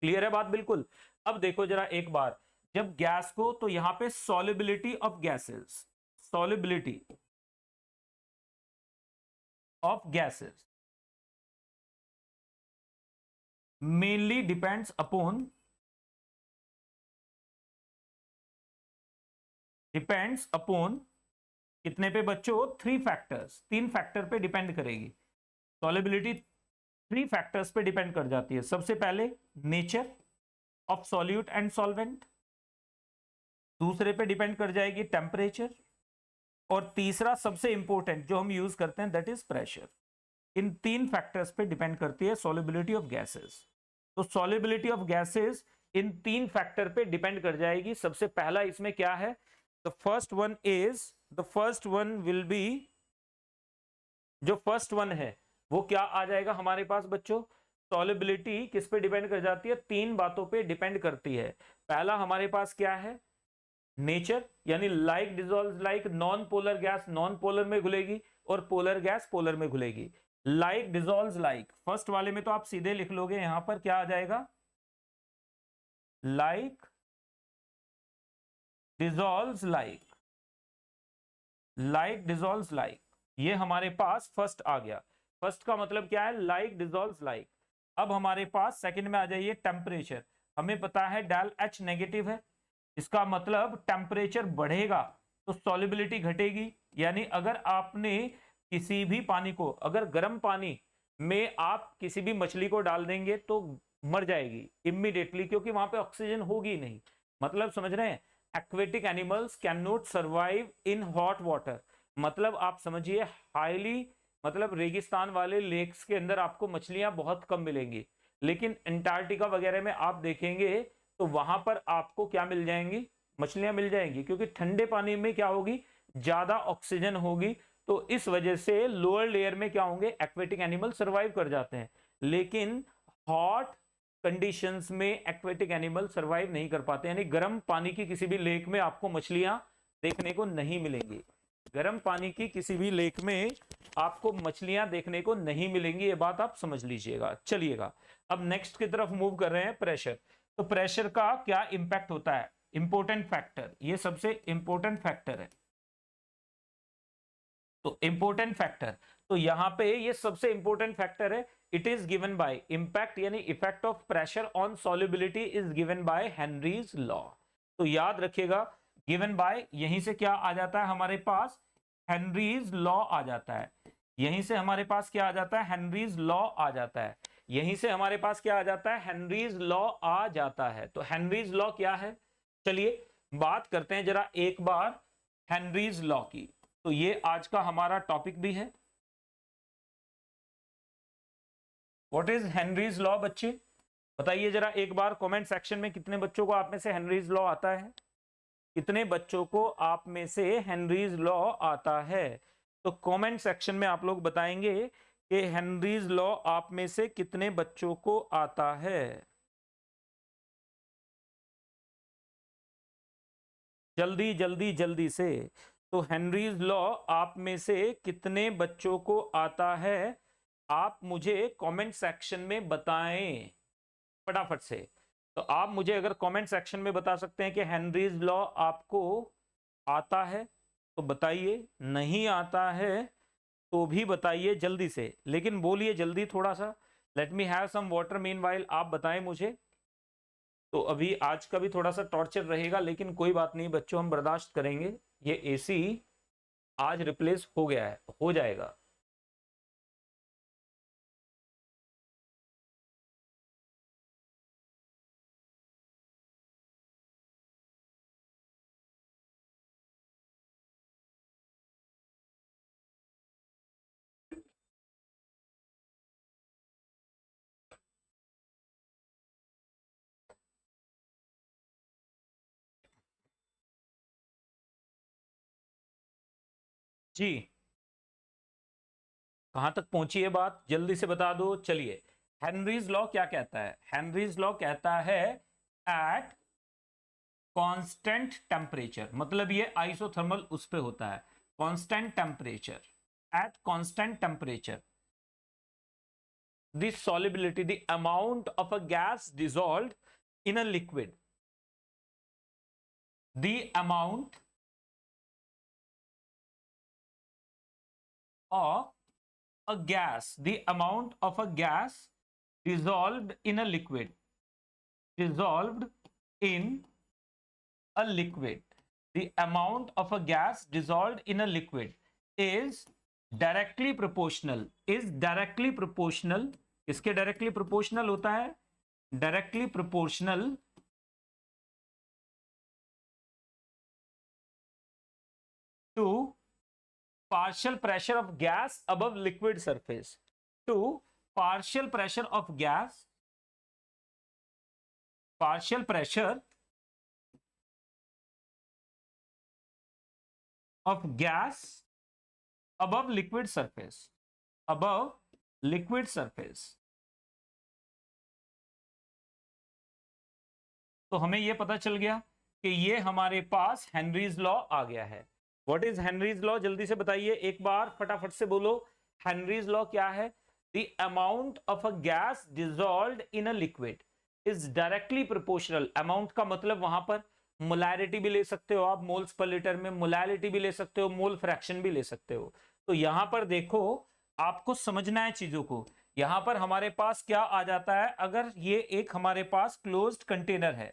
क्लियर है बात? बिल्कुल। अब देखो जरा एक बार, जब गैस को, तो यहां पे solubility of gases, solubility of gases mainly depends upon, depends upon कितने पे बच्चों? 3 फैक्टर्स, 3 फैक्टर पे डिपेंड करेगी। सॉल्युबिलिटी 3 फैक्टर्स पे डिपेंड कर जाती है। सबसे पहले nature of solute and solvent, दूसरे पे डिपेंड कर जाएगी टेम्परेचर, और तीसरा सबसे इंपॉर्टेंट जो हम यूज करते हैं that is pressure. In 3 factors पे डिपेंड करती है सॉल्युबिलिटी ऑफ गैसेस। तो solubility of gases in 3 factor पे डिपेंड कर जाएगी। सबसे पहला इसमें क्या है? The first one will be, जो फर्स्ट वन है वो क्या आ जाएगा हमारे पास बच्चों? सॉल्युबिलिटी किस पे डिपेंड कर जाती है? 3 बातों पे डिपेंड करती है। पहला हमारे पास क्या है? नेचर, यानी like dissolve like, non polar gas non polar में घुलेगी और पोलर गैस पोलर में घुलेगी। लाइक डिजॉल्व लाइक, फर्स्ट वाले में तो आप सीधे लिख लोगे, यहां पर क्या आ जाएगा? Like dissolve like, like dissolve like, ये हमारे पास फर्स्ट आ गया। फर्स्ट का मतलब क्या है? Like dissolve like. अब हमारे पास सेकंड में आ जाइए टेम्परेचर। हमें पता है डेल एच नेगेटिव है, इसका मतलब टेम्परेचर बढ़ेगा तो सॉल्युबिलिटी घटेगी। यानी अगर आपने किसी भी पानी को, अगर गर्म पानी में आप किसी भी मछली को डाल देंगे तो मर जाएगी इमीडिएटली, क्योंकि वहां पे ऑक्सीजन होगी नहीं। मतलब समझ रहे हैं? Aquatic animals can not survive in hot water. मतलब आप समझिए हाईली, मतलब रेगिस्तान वाले लेक्स के अंदर आपको मछलियां बहुत कम मिलेंगी, लेकिन अंटार्कटिका वगैरह में आप देखेंगे तो वहां पर आपको क्या मिल जाएंगी? मछलियां मिल जाएंगी, क्योंकि ठंडे पानी में क्या होगी? ज्यादा ऑक्सीजन होगी। तो इस वजह से लोअर लेयर में क्या होंगे? एक्वेटिक एनिमल सर्वाइव कर जाते हैं, लेकिन हॉट कंडीशंस में एक्वेटिक एनिमल सर्वाइव नहीं कर पाते। यानी गर्म पानी की किसी भी लेक में आपको मछलियां देखने को नहीं मिलेंगी। गर्म पानी की किसी भी लेक में आपको मछलियां देखने को नहीं मिलेंगी, ये बात आप समझ लीजिएगा। चलिएगा अब नेक्स्ट की तरफ मूव कर रहे हैं, प्रेशर। तो प्रेशर का क्या इंपैक्ट होता है? इंपॉर्टेंट फैक्टर, ये सबसे इंपॉर्टेंट फैक्टर है। तो इंपोर्टेंट फैक्टर, तो यहाँ पे ये सबसे इंपोर्टेंट फैक्टर है। It is given by impact यानी effect of pressure on solubility is given by Henry's law. तो याद रखिएगा, गिवन बाय यहीं से क्या आ जाता है हमारे पास, हेनरीज लॉ आ जाता है। यहीं से हमारे पास क्या आ जाता है, हेनरीज लॉ आ जाता है। यहीं से हमारे पास क्या आ जाता है, हेनरीज लॉ आ जाता है। तो हेनरीज लॉ क्या है, चलिए बात करते हैं जरा एक बार हेनरीज लॉ की। तो ये आज का हमारा टॉपिक भी है। व्हाट इज हेनरीज लॉ बच्चे, बताइए जरा एक बार कमेंट सेक्शन में, कितने बच्चों को आप में से हेनरीज लॉ आता है, कितने बच्चों को आप में से हेनरीज लॉ आता है। तो कमेंट सेक्शन में आप लोग बताएंगे कि हेनरीज लॉ आप में से कितने बच्चों को आता है। जल्दी जल्दी जल्दी से। तो हेनरीज लॉ आप में से कितने बच्चों को आता है, आप मुझे कमेंट सेक्शन में बताएं फटाफट से। तो आप मुझे अगर कमेंट सेक्शन में बता सकते हैं कि हेनरीज लॉ आपको आता है तो बताइए, नहीं आता है तो भी बताइए जल्दी से, लेकिन बोलिए जल्दी थोड़ा सा। Let me have some water meanwhile, आप बताएं मुझे। तो अभी आज का भी थोड़ा सा टॉर्चर रहेगा, लेकिन कोई बात नहीं बच्चों, हम बर्दाश्त करेंगे। ये एसी आज रिप्लेस हो गया है, हो जाएगा। जी कहां तक पहुंची है बात, जल्दी से बता दो। चलिए, हेनरीज लॉ क्या कहता है, हेनरीज लॉ कहता है एट कांस्टेंट टेम्परेचर, मतलब ये आइसोथर्मल उस पे होता है, constant temperature, at constant temperature the solubility, the amount of a gas dissolved in a liquid, the amount of a gas, the amount of a gas dissolved in a liquid, dissolved in a liquid, the amount of a gas dissolved in a liquid is directly proportional, is directly proportional, इसके डायरेक्टली प्रोपोर्शनल होता है, directly proportional to partial pressure of gas above liquid surface, to partial pressure of gas, partial pressure of gas above liquid surface, above liquid surface. तो हमें यह पता चल गया कि ये हमारे पास हेनरीज लॉ आ गया है। व्हाट इज हेनरीज लॉ, जल्दी से बताइए एक बार फटाफट से बोलो। हेनरीज लॉ क्या है, the amount of a gas dissolved in a liquid is directly proportional, amount का मतलब वहां पर मोलैरिटी भी ले सकते हो आप, मोल्स पर लीटर में, मोलैरिटी भी ले सकते हो, मोल फ्रैक्शन भी ले सकते हो। तो यहां पर देखो, आपको समझना है चीजों को। यहां पर हमारे पास क्या आ जाता है, अगर ये एक हमारे पास क्लोज्ड कंटेनर है,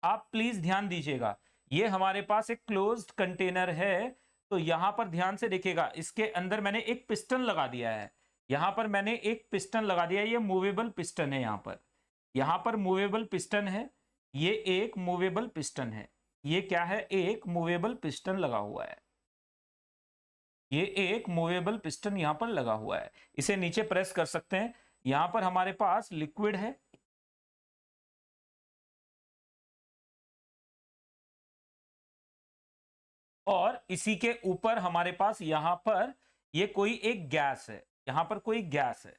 आप प्लीज ध्यान दीजिएगा, ये हमारे पास एक क्लोज्ड कंटेनर है। तो यहां पर ध्यान से देखिएगा, इसके अंदर मैंने एक पिस्टन लगा दिया है, यहां पर मैंने एक पिस्टन लगा दिया है, ये मूवेबल पिस्टन है, यहां पर मूवेबल पिस्टन है, ये एक मूवेबल पिस्टन है, ये क्या है, एक मूवेबल पिस्टन लगा हुआ है, ये एक मूवेबल पिस्टन यहां पर लगा हुआ है। इसे नीचे प्रेस कर सकते हैं, यहां पर हमारे पास लिक्विड है, और इसी के ऊपर हमारे पास यहां पर ये कोई एक गैस है, यहां पर कोई गैस है,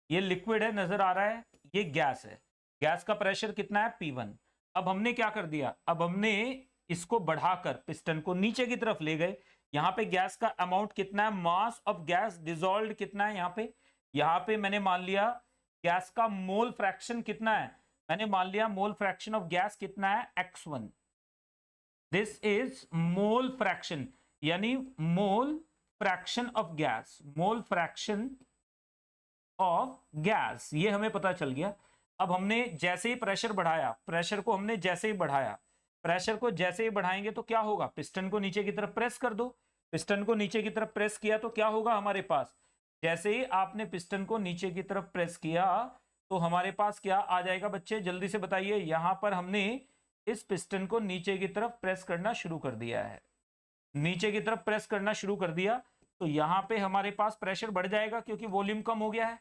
ये लिक्विड है नजर आ रहा है, ये गैस है, गैस का प्रेशर कितना है P1। अब हमने क्या कर दिया, अब हमने इसको बढ़ाकर पिस्टन को नीचे की तरफ ले गए। यहाँ पे गैस का अमाउंट कितना है, मास ऑफ गैस डिसॉल्व्ड कितना है, यहाँ पे मैंने मान लिया गैस का मोल फ्रैक्शन कितना है, मैंने मान लिया मोल फ्रैक्शन ऑफ गैस कितना है x1, this is mole fraction, यानी मोल fraction of gas, mole fraction of gas, ये हमें पता चल गया। अब हमने जैसे ही प्रेशर बढ़ाया, प्रेशर को हमने जैसे ही बढ़ाया, प्रेशर को जैसे ही बढ़ाएंगे तो क्या होगा, पिस्टन को नीचे की तरफ प्रेस कर दो। पिस्टन को नीचे की तरफ प्रेस किया तो क्या होगा हमारे पास, जैसे ही आपने पिस्टन को नीचे की तरफ प्रेस किया तो हमारे पास क्या आ जाएगा बच्चे, जल्दी से बताइए। यहां पर हमने इस पिस्टन को नीचे की तरफ प्रेस करना शुरू कर दिया है, नीचे की तरफ प्रेस करना शुरू कर दिया, तो यहां पे हमारे पास प्रेशर बढ़ जाएगा क्योंकि वॉल्यूम कम हो गया है।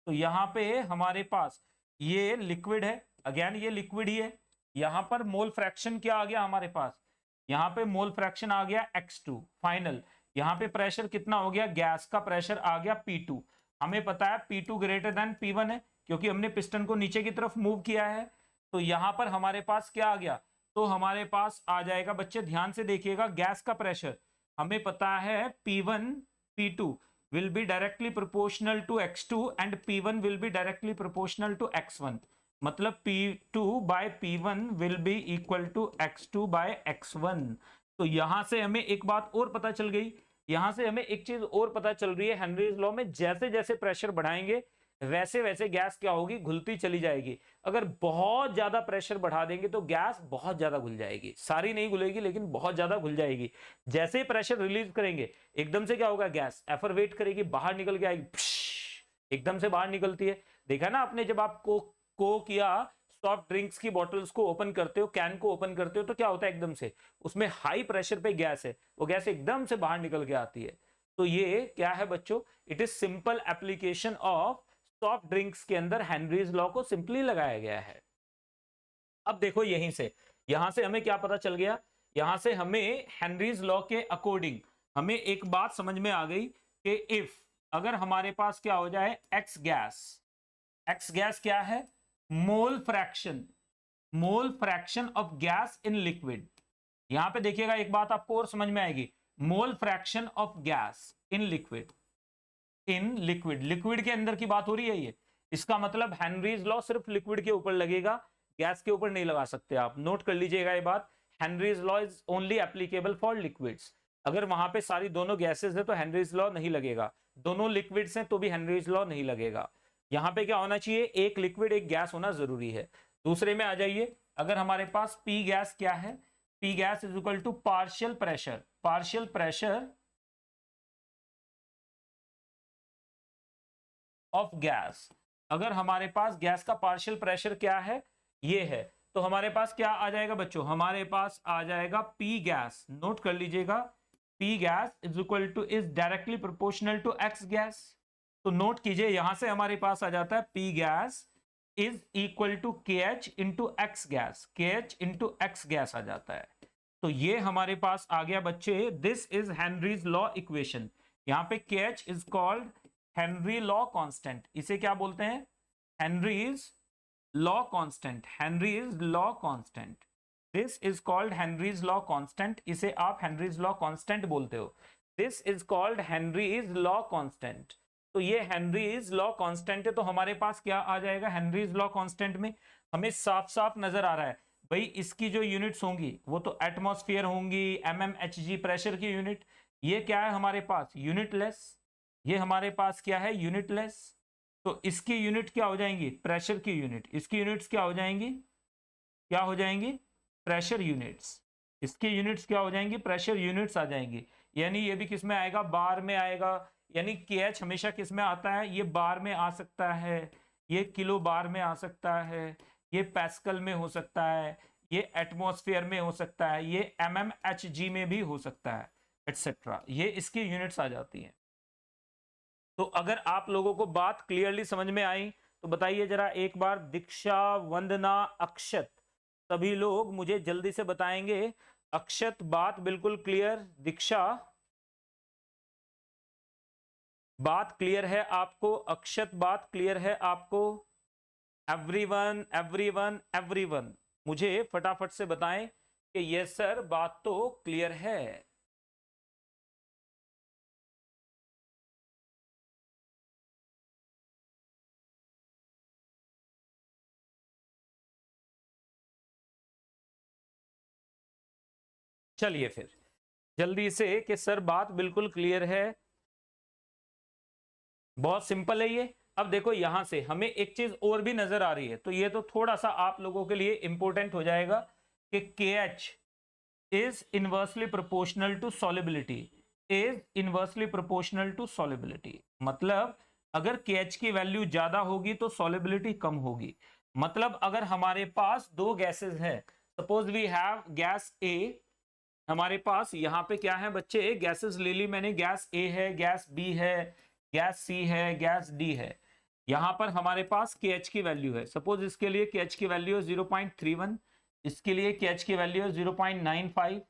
तो यहां पे हमारे पास ये लिक्विड है, अगेन ये लिक्विड ही है। यहां पर मोल फ्रैक्शन क्या आ गया हमारे पास, यहां पे मोल फ्रैक्शन आ गया x2 फाइनल। यहां पे प्रेशर कितना हो गया, गैस का प्रेशर आ गया P2। हमें पता है P2 ग्रेटर देन P1 है क्योंकि हमने पिस्टन को नीचे की तरफ मूव किया है। तो यहां पर हमारे पास क्या आ गया, तो हमारे पास आ जाएगा बच्चे, ध्यान से देखिएगा, गैस का प्रेशर हमें पता है P1 P2 will be directly proportional to x2 and P1 will be directly proportional to x1, मतलब P2 by P1 will be equal to x2 by x1। तो यहां से हमें एक बात और पता चल गई, यहां से हमें एक चीज और पता चल रही है, हेनरीज लॉ में जैसे जैसे प्रेशर बढ़ाएंगे वैसे वैसे गैस क्या होगी, घुलती चली जाएगी। अगर बहुत ज्यादा प्रेशर बढ़ा देंगे तो गैस बहुत ज्यादा घुल जाएगी, सारी नहीं घुलेगी लेकिन बहुत ज्यादा घुल जाएगी। जैसे ही प्रेशर रिलीज करेंगे एकदम से क्या होगा, गैस एफरवेट करेगी, बाहर निकल के आएगी, एकदम से बाहर निकलती है। देखा ना आपने, जब आप कोक या सॉफ्ट ड्रिंक्स की बोतल्स को ओपन करते हो, कैन को ओपन करते हो, तो क्या होता है, एकदम से उसमें हाई प्रेशर पे गैस है, वो गैस एकदम से बाहर निकल के आती है। तो ये क्या है बच्चों, it is simple application of soft drinks के अंदर हेनरीज लॉ को सिंपली लगाया गया है। अब देखो यहां से हमें क्या पता चल गया, यहां से हमें हेनरीज लॉ के अकॉर्डिंग हमें एक बात समझ में आ गई कि इफ अगर हमारे पास क्या हो जाए एक्स गैस क्या है, मोल fraction of gas in liquid. यहां पे देखिएगा एक बात आपको और समझ में आएगी, मोल fraction of gas in liquid, liquid के अंदर की बात हो रही है ये। इसका मतलब हेनरीज लॉ सिर्फ लिक्विड के ऊपर लगेगा, गैस के ऊपर नहीं लगा सकते आप, नोट कर लीजिएगा ये बात। Henry's law is only applicable for liquids. अगर वहां पे सारी दोनों गैसेस है तो हेनरीज लॉ नहीं लगेगा, दोनों लिक्विड्स हैं तो भी हेनरीज लॉ नहीं लगेगा। यहां पे क्या होना चाहिए, एक लिक्विड एक गैस होना जरूरी है। दूसरे में आ जाइए, अगर हमारे पास पी गैस क्या है, P gas is equal to partial pressure of gas. अगर हमारे पास गैस का पार्शियल प्रेशर क्या है, ये है, तो हमारे पास क्या आ जाएगा बच्चों, हमारे पास आ जाएगा पी गैस, नोट कर लीजिएगा, P gas is equal to is directly proportional to X gas. तो नोट कीजिए, यहां से हमारे पास आ जाता है P gas is equal to K H into X gas, K H into X gas आ जाता है। तो ये हमारे पास आ गया बच्चे, this is Henry's law equation. यहां पे K H is called Henry law constant, इसे क्या बोलते हैं, Henry's law constant, Henry's law constant, this is called Henry's law constant, इसे आप हेनरीज लॉ कांस्टेंट बोलते हो, this is called Henry's law constant. तो ये हेनरीज लॉ कांस्टेंट है, तो हमारे पास क्या आ जाएगा, हेनरीज लॉ कांस्टेंट में हमें साफ साफ नजर आ रहा है भाई, इसकी जो यूनिट्स होंगी वो तो एटमॉस्फेयर होंगी, mmHg प्रेशर की यूनिट, ये क्या है हमारे पास यूनिटलेस, ये हमारे पास क्या है यूनिटलेस। तो इसकी यूनिट क्या हो जाएंगी, प्रेशर की यूनिट, इसकी यूनिट्स क्या हो जाएंगी, क्या हो जाएंगी, प्रेशर यूनिट्स, इसकी यूनिट्स क्या हो जाएंगी, प्रेशर यूनिट्स आ जाएंगी। यानी ये भी किस में आएगा, बार में आएगा, यानी KH हमेशा किस में आता है, ये बार में आ सकता है, ये किलो बार में आ सकता है, ये पैस्कल में हो सकता है, ये एटमॉस्फेयर में हो सकता है, ये mmHg में भी हो सकता है, एटसेट्रा, ये इसकी यूनिट्स आ जाती हैं। तो अगर आप लोगों को बात क्लियरली समझ में आई तो बताइए जरा एक बार, दीक्षा, वंदना, अक्षत, सभी लोग मुझे जल्दी से बताएंगे। अक्षत बात बिल्कुल क्लियर, दीक्षा बात क्लियर है आपको, अक्षत बात क्लियर है आपको, एवरीवन एवरीवन एवरीवन मुझे फटाफट से बताएं कि यस सर बात तो क्लियर है। चलिए फिर जल्दी से कि सर बात बिल्कुल क्लियर है। बहुत सिंपल है ये। अब देखो यहां से हमें एक चीज और भी नजर आ रही है, तो ये तो थोड़ा सा आप लोगों के लिए इंपॉर्टेंट हो जाएगा कि KH is inversely proportional to solubility, is inversely proportional to solubility। मतलब अगर KH की वैल्यू ज्यादा होगी तो solubility कम होगी। मतलब अगर हमारे पास दो गैसेस हैं, suppose we have gas A, हमारे पास यहाँ पे क्या है बच्चे, गैसेस ले ली मैंने, गैस A है, गैस B है, गैस C है, गैस D है। यहाँ पर हमारे पास KH की वैल्यू है, सपोज इसके लिए KH की वैल्यू है 0.31, इसके लिए KH की वैल्यू है 0.95,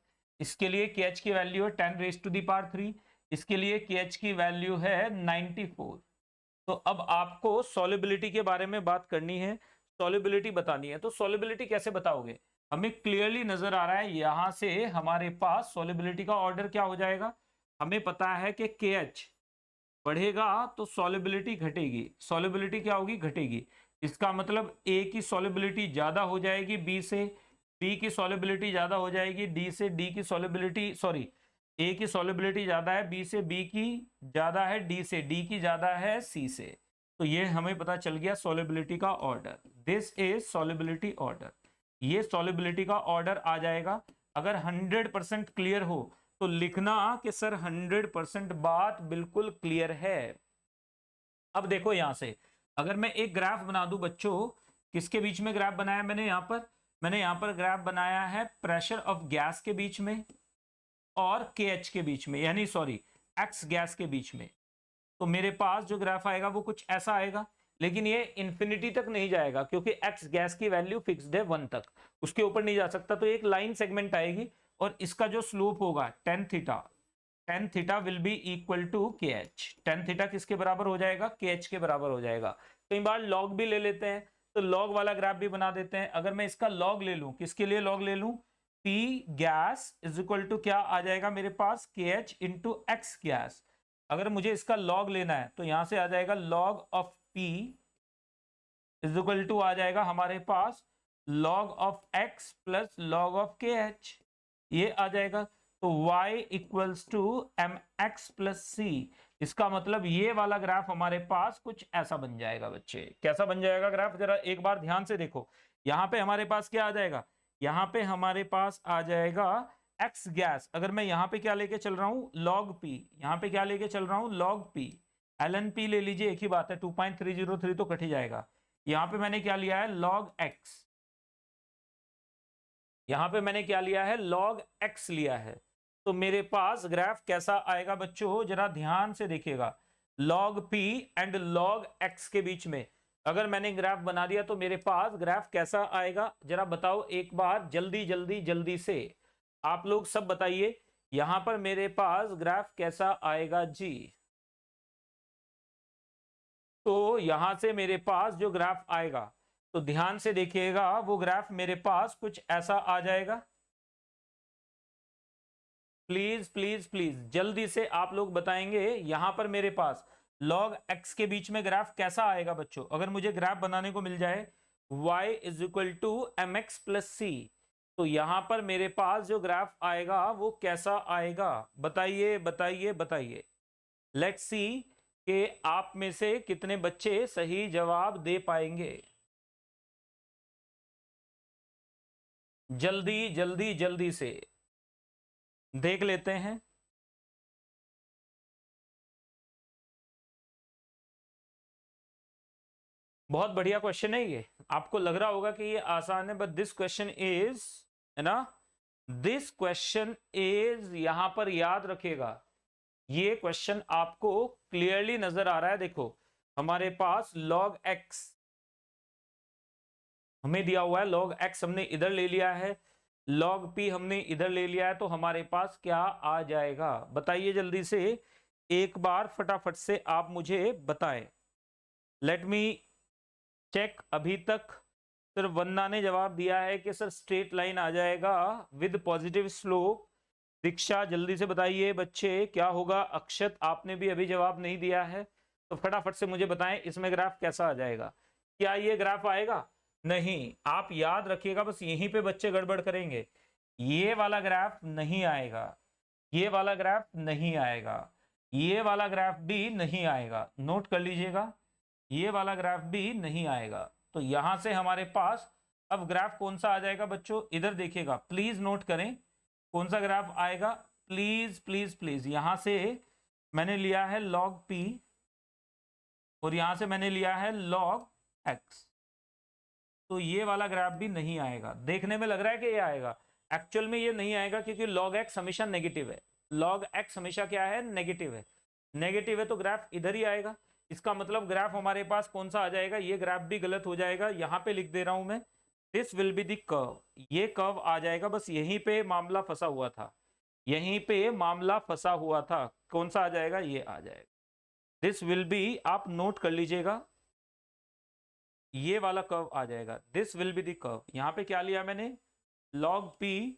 इसके लिए KH की वैल्यू है 10⁻3, इसके लिए KH की वैल्यू है 94। तो अब आपको सॉल्युबिलिटी के बारे में बात करनी है, सॉल्युबिलिटी बतानी है। तो सॉल्युबिलिटी कैसे बताओगे? हमें क्लियरली नजर आ रहा है यहां से हमारे पास सॉल्युबिलिटी का ऑर्डर क्या हो जाएगा। हमें पता है कि KH बढ़ेगा तो सॉल्युबिलिटी घटेगी, सॉल्युबिलिटी क्या होगी, घटेगी। इसका मतलब A की सॉल्युबिलिटी ज्यादा हो जाएगी B से, B की सॉल्युबिलिटी ज्यादा हो जाएगी D से, D की सॉल्युबिलिटी सॉरी A की सॉल्युबिलिटी ज्यादा है B से, B की ज्यादा है D से, D की ज्यादा है C से। तो ये हमें पता चल गया सॉल्युबिलिटी का order. This is solubility order. ये सॉल्युबिलिटी का ऑर्डर आ जाएगा। अगर 100% क्लियर हो तो लिखना कि सर 100% बात बिल्कुल क्लियर है। अब देखो यहां से अगर मैं एक ग्राफ बना दूं बच्चों, किसके बीच में ग्राफ बनाया मैंने यहाँ पर ग्राफ बनाया है प्रेशर ऑफ गैस के बीच में और KH के बीच में, यानी सॉरी X गैस के बीच में। तो मेरे पास जो ग्राफ आएगा वो कुछ ऐसा आएगा, लेकिन ये इंफिनिटी तक नहीं जाएगा क्योंकि X गैस की वैल्यू फिक्स्ड है 1 तक, उसके ऊपर नहीं जा सकता। तो एक लाइन सेगमेंट आएगी और इसका जो स्लोप होगा tan theta will be equal to KH। tan theta किसके बराबर हो जाएगा, KH के बराबर हो जाएगा। कई बार लॉग भी ले लेते हैं, तो लॉग वाला ग्राफ भी बना देते हैं। अगर मैं इसका लॉग ले लूं, किसके लिए लॉग ले लूं, P gas is equal to क्या आ जाएगा मेरे पास, KH इंटू X गैस। अगर मुझे इसका लॉग लेना है तो यहां से आ जाएगा log of P is equal to आ जाएगा हमारे पास log of X plus log of KH, ये आ जाएगा। तो y equals to mx plus c। इसका मतलब ये वाला ग्राफ हमारे पास कुछ ऐसा बन जाएगा बच्चे। कैसा बन जाएगा ग्राफ, जरा एक बार ध्यान से देखो। यहाँ पे हमारे पास क्या आ जाएगा, यहाँ पे हमारे पास आ जाएगा x गैस। अगर मैं यहाँ पे क्या लेके चल रहा हूँ, log p, यहाँ पे क्या लेके चल रहा हूँ, log p, ln p ले लीजिए, एक ही बात है, 2.303 तो कट ही जाएगा। यहाँ पे मैंने क्या लिया है, log x, यहाँ पे मैंने क्या लिया है, log x लिया है। तो मेरे पास ग्राफ कैसा आएगा बच्चों, जरा ध्यान से देखिएगा। log p and log x के बीच में अगर मैंने ग्राफ बना दिया तो मेरे पास ग्राफ कैसा आएगा, जरा बताओ एक बार, जल्दी जल्दी जल्दी से आप लोग सब बताइए। यहां पर मेरे पास ग्राफ कैसा आएगा जी। तो यहां से मेरे पास जो ग्राफ आएगा, तो ध्यान से देखिएगा, वो ग्राफ मेरे पास कुछ ऐसा आ जाएगा। प्लीज प्लीज प्लीज जल्दी से आप लोग बताएंगे। यहां पर मेरे पास log x के बीच में ग्राफ कैसा आएगा बच्चों, अगर मुझे ग्राफ बनाने को मिल जाए y is equal to mx plus c, तो यहां पर मेरे पास जो ग्राफ आएगा वो कैसा आएगा, बताइए बताइए बताइए। लेट्स सी कि आप में से कितने बच्चे सही जवाब दे पाएंगे। जल्दी जल्दी जल्दी से देख लेते हैं। बहुत बढ़िया क्वेश्चन है ये। आपको लग रहा होगा कि ये आसान है, बट दिस क्वेश्चन इज, है ना, दिस क्वेश्चन इज, यहां पर याद रखिएगा, ये क्वेश्चन आपको क्लियरली नजर आ रहा है। देखो हमारे पास log x हमें दिया हुआ है, log x हमने इधर ले लिया है, log p हमने इधर ले लिया है, तो हमारे पास क्या आ जाएगा, बताइए जल्दी से एक बार, फटाफट से आप मुझे बताएं। Let me check. अभी तक सिर्फ वंदना ने जवाब दिया है कि सर स्ट्रेट लाइन आ जाएगा विद पॉजिटिव स्लोप। दीक्षा जल्दी से बताइए बच्चे क्या होगा। अक्षत आपने भी अभी जवाब नहीं दिया है, तो फटाफट से मुझे बताएं इसमें ग्राफ कैसा आ जाएगा। क्या ये ग्राफ आएगा? नहीं, आप याद रखिएगा, बस यहीं पे बच्चे गड़बड़ करेंगे, ये वाला ग्राफ नहीं आएगा। ये वाला ग्राफ नहीं आएगा, ये वाला ग्राफ भी नहीं आएगा, नोट कर लीजिएगा, ये वाला ग्राफ भी नहीं आएगा। तो यहां से हमारे पास अब ग्राफ कौन सा आ जाएगा बच्चों, इधर देखिएगा, प्लीज नोट करें कौन सा ग्राफ आएगा, प्लीज प्लीज प्लीज। यहां से मैंने लिया है log p और यहां से मैंने लिया है log x, तो ये वाला ग्राफ भी नहीं आएगा। देखने में लग रहा है कि ये आएगा, एक्चुअल में ये नहीं आएगा क्योंकि log x हमेशा नेगेटिव है, log x हमेशा क्या है, नेगेटिव है। नेगेटिव है तो ग्राफ इधर ही आएगा, इसका मतलब ग्राफ हमारे पास कौन सा आ जाएगा, ये ग्राफ भी गलत हो जाएगा। यहां पे लिख दे रहा हूं मैं, this will be the curve, ये कर्व आ जाएगा, बस यहीं पे मामला फंसा हुआ था, यहीं पे मामला फंसा हुआ था। कौन सा आ जाएगा, ये आ जाएगा, दिस विल बी, आप नोट कर लीजिएगा, ये वाला कर्व आ जाएगा, this will be the curve. यहां पे क्या लिया मैंने, log p,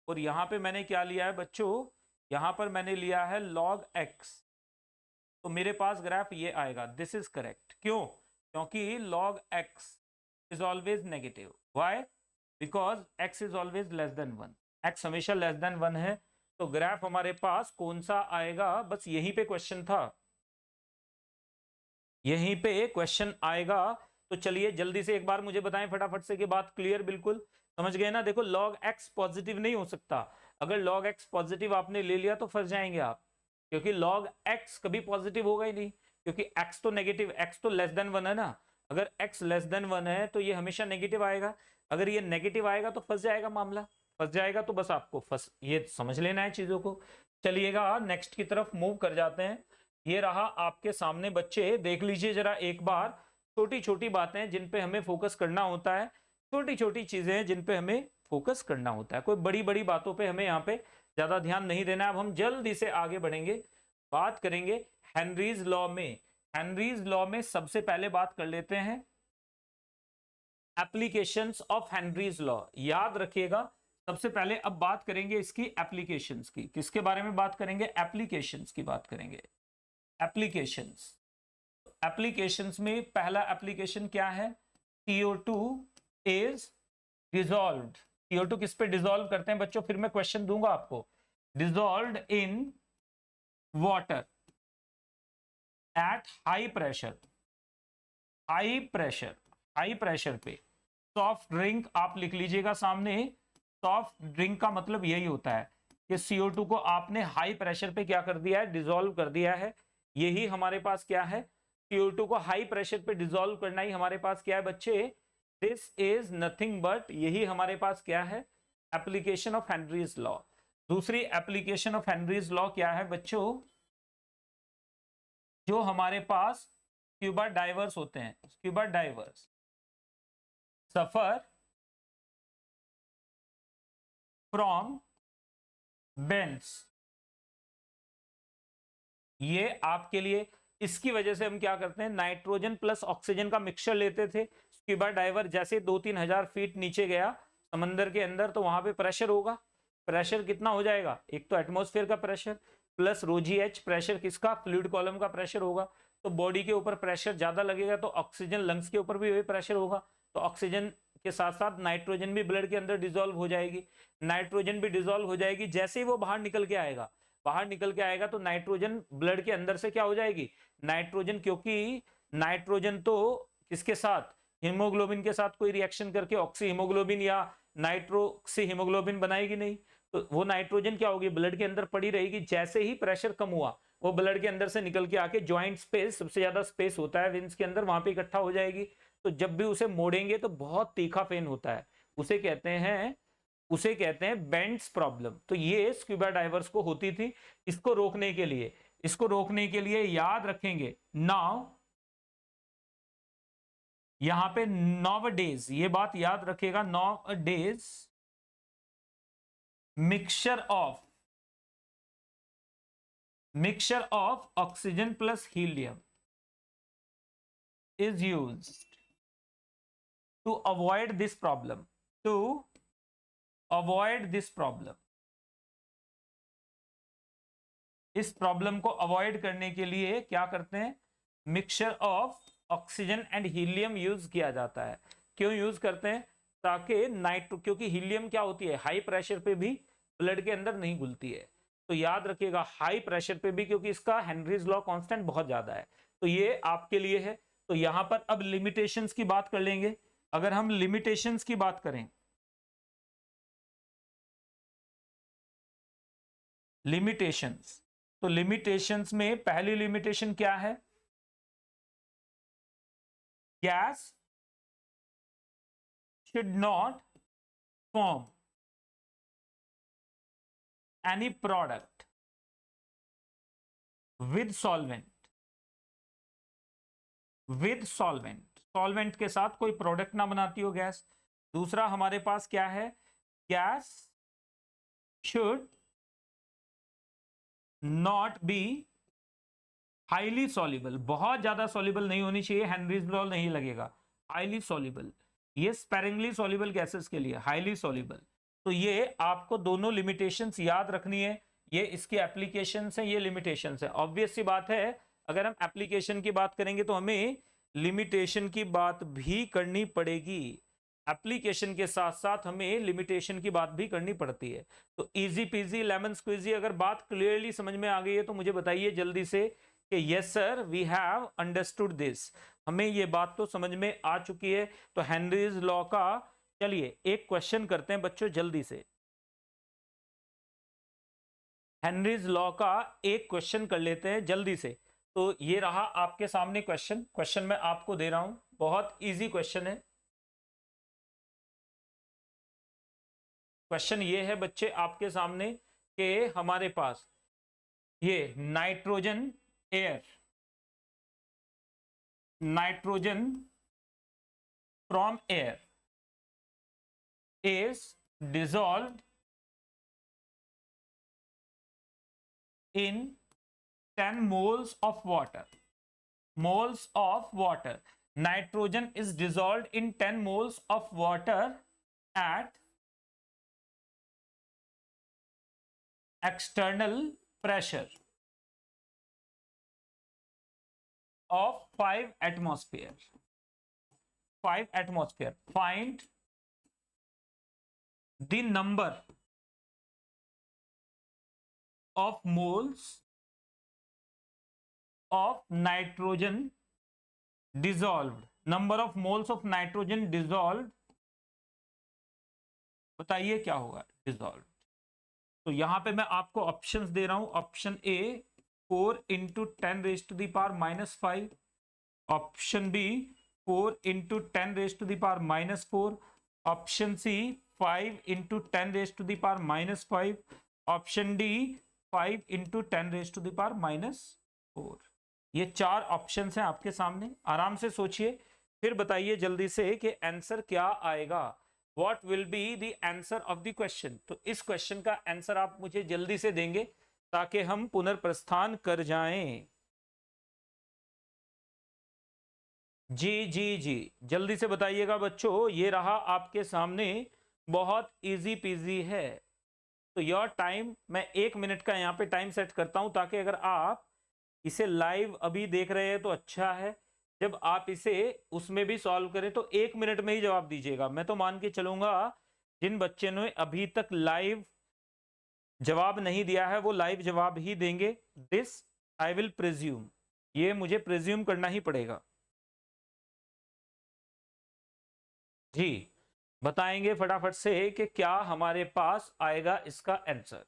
और यहां पे मैंने क्या लिया है बच्चों, यहां पर मैंने लिया है log x, तो मेरे पास ग्राफ ये आएगा, दिस इज करेक्ट। क्यों, क्योंकि log x is always negative, why, because x is always less than 1, x हमेशा लेस देन 1 है, तो ग्राफ हमारे पास कौन सा आएगा, बस यहीं पे क्वेश्चन था, यहीं पे क्वेश्चन आएगा। तो चलिए जल्दी से एक बार मुझे बताएं फटाफट से कि बात क्लियर, बिल्कुल समझ गए ना। देखो log x पॉजिटिव नहीं हो सकता, अगर log x पॉजिटिव आपने ले लिया तो फंस जाएंगे आप, क्योंकि log x कभी पॉजिटिव होगा ही नहीं, क्योंकि x तो नेगेटिव, x तो लेस देन 1 है ना, अगर x लेस देन 1 है तो ये हमेशा नेगेटिव आएगा, अगर ये नेगेटिव आएगा तो फंस जाएगा मामला, फंस जाएगा। तो बस आपको ये समझ लेना है चीजों को। चलिएगा नेक्स्ट की तरफ मूव कर जाते हैं। ये रहा आपके सामने बच्चे, देख लीजिए जरा एक बार, छोटी छोटी बातें जिन पे हमें फोकस करना होता है, छोटी छोटी चीजें जिन पे हमें फोकस करना होता है, कोई बड़ी बड़ी बातों पे हमें यहाँ पे ज्यादा ध्यान नहीं देना है। अब हम जल्दी से आगे बढ़ेंगे, बात करेंगे हेनरीज लॉ में। हेनरीज लॉ में सबसे पहले बात कर लेते हैं एप्लीकेशंस ऑफ हेनरीज लॉ। याद रखिएगा सबसे पहले अब बात करेंगे इसकी एप्लीकेशंस की। किसके बारे में बात करेंगे, एप्लीकेशंस की बात करेंगे। एप्लीकेशंस, एप्लीकेशंस में पहला एप्लीकेशन क्या है, CO2 इज डिसॉल्व्ड। CO2 किस पे डिसॉल्व करते हैं बच्चों, फिर मैं क्वेश्चन दूंगा आपको। Dissolved in water at high pressure, high pressure, high pressure पे। सॉफ्ट ड्रिंक आप लिख लीजिएगा सामने, सॉफ्ट ड्रिंक का मतलब यही होता है कि CO2 को आपने हाई प्रेशर पे क्या कर दिया है, डिसॉल्व कर दिया है। यही हमारे पास क्या है, CO2 को हाई प्रेशर पे डिसॉल्व करना ही हमारे पास क्या है बच्चे, दिस इज नथिंग बट, यही हमारे पास क्या है, एप्लीकेशन ऑफ हेनरीज लॉ। दूसरी एप्लीकेशन ऑफ हेनरीज लॉ क्या है बच्चों, जो हमारे पास स्क्यूबा डाइवर्स होते हैं, scuba divers suffer from bends, ये आपके लिए, इसकी वजह से हम क्या करते हैं, नाइट्रोजन प्लस ऑक्सीजन का मिक्सचर लेते थे। स्क्यूबा डाइवर जैसे 2-3 हजार फीट नीचे गया समंदर के अंदर, तो वहां पे प्रेशर होगा, प्रेशर कितना हो जाएगा, एक तो एटमॉस्फेयर का प्रेशर प्लस ρgh प्रेशर किसका, फ्लूइड कॉलम का प्रेशर होगा। तो बॉडी के ऊपर प्रेशर ज्यादा लगेगा तो ऑक्सीजन लंग्स के ऊपर भी वही प्रेशर होगा, तो ऑक्सीजन के साथ साथ नाइट्रोजन भी ब्लड के अंदर डिसॉल्व हो जाएगी, नाइट्रोजन भी डिसॉल्व हो जाएगी। जैसे ही वो बाहर निकल के आएगा, बाहर निकल के आएगा तो नाइट्रोजन ब्लड के अंदर से क्या हो जाएगी, नाइट्रोजन, क्योंकि नाइट्रोजन तो किसके साथ, हीमोग्लोबिन के साथ कोई रिएक्शन करके ऑक्सी हीमोग्लोबिन या नाइट्रोक्सी हीमोग्लोबिन बनाएगी नहीं, तो वो नाइट्रोजन क्या होगी, ब्लड के अंदर पड़ी रहेगी। जैसे ही प्रेशर कम हुआ वो ब्लड के अंदर से निकल के आके जॉइंट स्पेस, सबसे ज्यादा स्पेस होता है वेन्स के अंदर, वहां पे इकट्ठा हो जाएगी। तो जब भी उसे मोड़ेंगे तो बहुत तीखा पेन होता है, उसे कहते हैं बेंड्स प्रॉब्लम। तो ये स्क्यूबा डाइवर्स को होती थी। इसको रोकने के लिए याद रखेंगे, नाउ यहां पे nowadays, ये बात याद रखेगा, nowadays mixture of oxygen plus helium is used to avoid this problem, इस प्रॉब्लम को अवॉइड करने के लिए क्या करते हैं, mixture of oxygen and helium use किया जाता है। क्यों यूज करते हैं, ताकि क्योंकि हीलियम क्या होती है, हाई प्रेशर पे भी ब्लड के अंदर नहीं घुलती है, तो याद रखिएगा हाई प्रेशर पे भी, क्योंकि इसका हेनरीज लॉ कांस्टेंट बहुत ज्यादा है, तो ये आपके लिए है। तो यहां पर अब लिमिटेशंस की बात कर लेंगे। अगर हम लिमिटेशंस की बात करें, लिमिटेशंस, तो लिमिटेशंस में पहली लिमिटेशन क्या है? Gas should not form any product with solvent, with solvent, solvent के साथ कोई प्रोडक्ट ना बनाती हो गैस। दूसरा हमारे पास क्या है? Gas should not be highly soluble, बहुत ज्यादा soluble नहीं होनी चाहिए, हेनरीज लॉ नहीं लगेगा। highly soluble, ये स्पेरिंगली सॉल्युबल गैसेस के लिए हाईली सॉल्युबल। तो ये आपको दोनों लिमिटेशंस याद रखनी है, ये इसकी एप्लीकेशंस हैं, ये लिमिटेशंस है। ऑब्वियस सी बात है, अगर हम एप्लीकेशन की बात करेंगे तो हमें लिमिटेशन की बात भी करनी पड़ेगी, एप्लीकेशन के साथ साथ हमें लिमिटेशन की बात भी करनी पड़ती है। तो इजी पीजी लेमन स्क्वीजी, अगर बात क्लियरली समझ में आ गई है तो मुझे बताइए जल्दी से कि yes sir we have understood this, हमें ये बात तो समझ में आ चुकी है। तो हेनरीज लॉ का, चलिए एक क्वेश्चन करते हैं बच्चों जल्दी से, हेनरीज लॉ का एक क्वेश्चन कर लेते हैं जल्दी से। तो ये रहा आपके सामने क्वेश्चन, क्वेश्चन मैं आपको दे रहा हूं, बहुत इजी क्वेश्चन है। क्वेश्चन ये है बच्चे आपके सामने कि हमारे पास ये nitrogen air, nitrogen from air is dissolved in 10 moles of water. Moles of water. Nitrogen is dissolved in 10 moles of water at external pressure of 5 atmosphere. 5 atmosphere. Find the number of moles of nitrogen dissolved, number of moles of nitrogen dissolved, बताइए क्या होगा dissolved। तो यहां पे मैं आपको ऑप्शंस दे रहा हूं, option A 4 into 10 raise to the power -5, option B 4 into 10 raise to the power -4, option C 5 into 10 raise to the power -5, option D 5 into 10 raise to the power -4। ये 4 ऑप्शन हैं आपके सामने, आराम से सोचिए फिर बताइए जल्दी से कि आंसर क्या आएगा। What will be the answer of the question. तो इस क्वेश्चन का आंसर आप मुझे जल्दी से देंगे ताकि हम पुनर्प्रस्थान कर जाएं। जी जी जी जल्दी से बताइएगा बच्चों, ये रहा आपके सामने, बहुत इजी पीजी है। तो योर टाइम, मैं 1 मिनट का यहाँ पे टाइम सेट करता हूं ताकि अगर आप इसे लाइव अभी देख रहे हैं तो अच्छा है, जब आप इसे उसमें भी सॉल्व करें तो 1 मिनट में ही जवाब दीजिएगा। मैं तो मान के चलूंगा जिन बच्चे ने अभी तक लाइव जवाब नहीं दिया है वो लाइव जवाब ही देंगे। दिस आई विल प्रिज्यूम, ये मुझे प्रिज्यूम करना ही पड़ेगा। जी बताएंगे फटाफट से कि क्या हमारे पास आएगा इसका आंसर।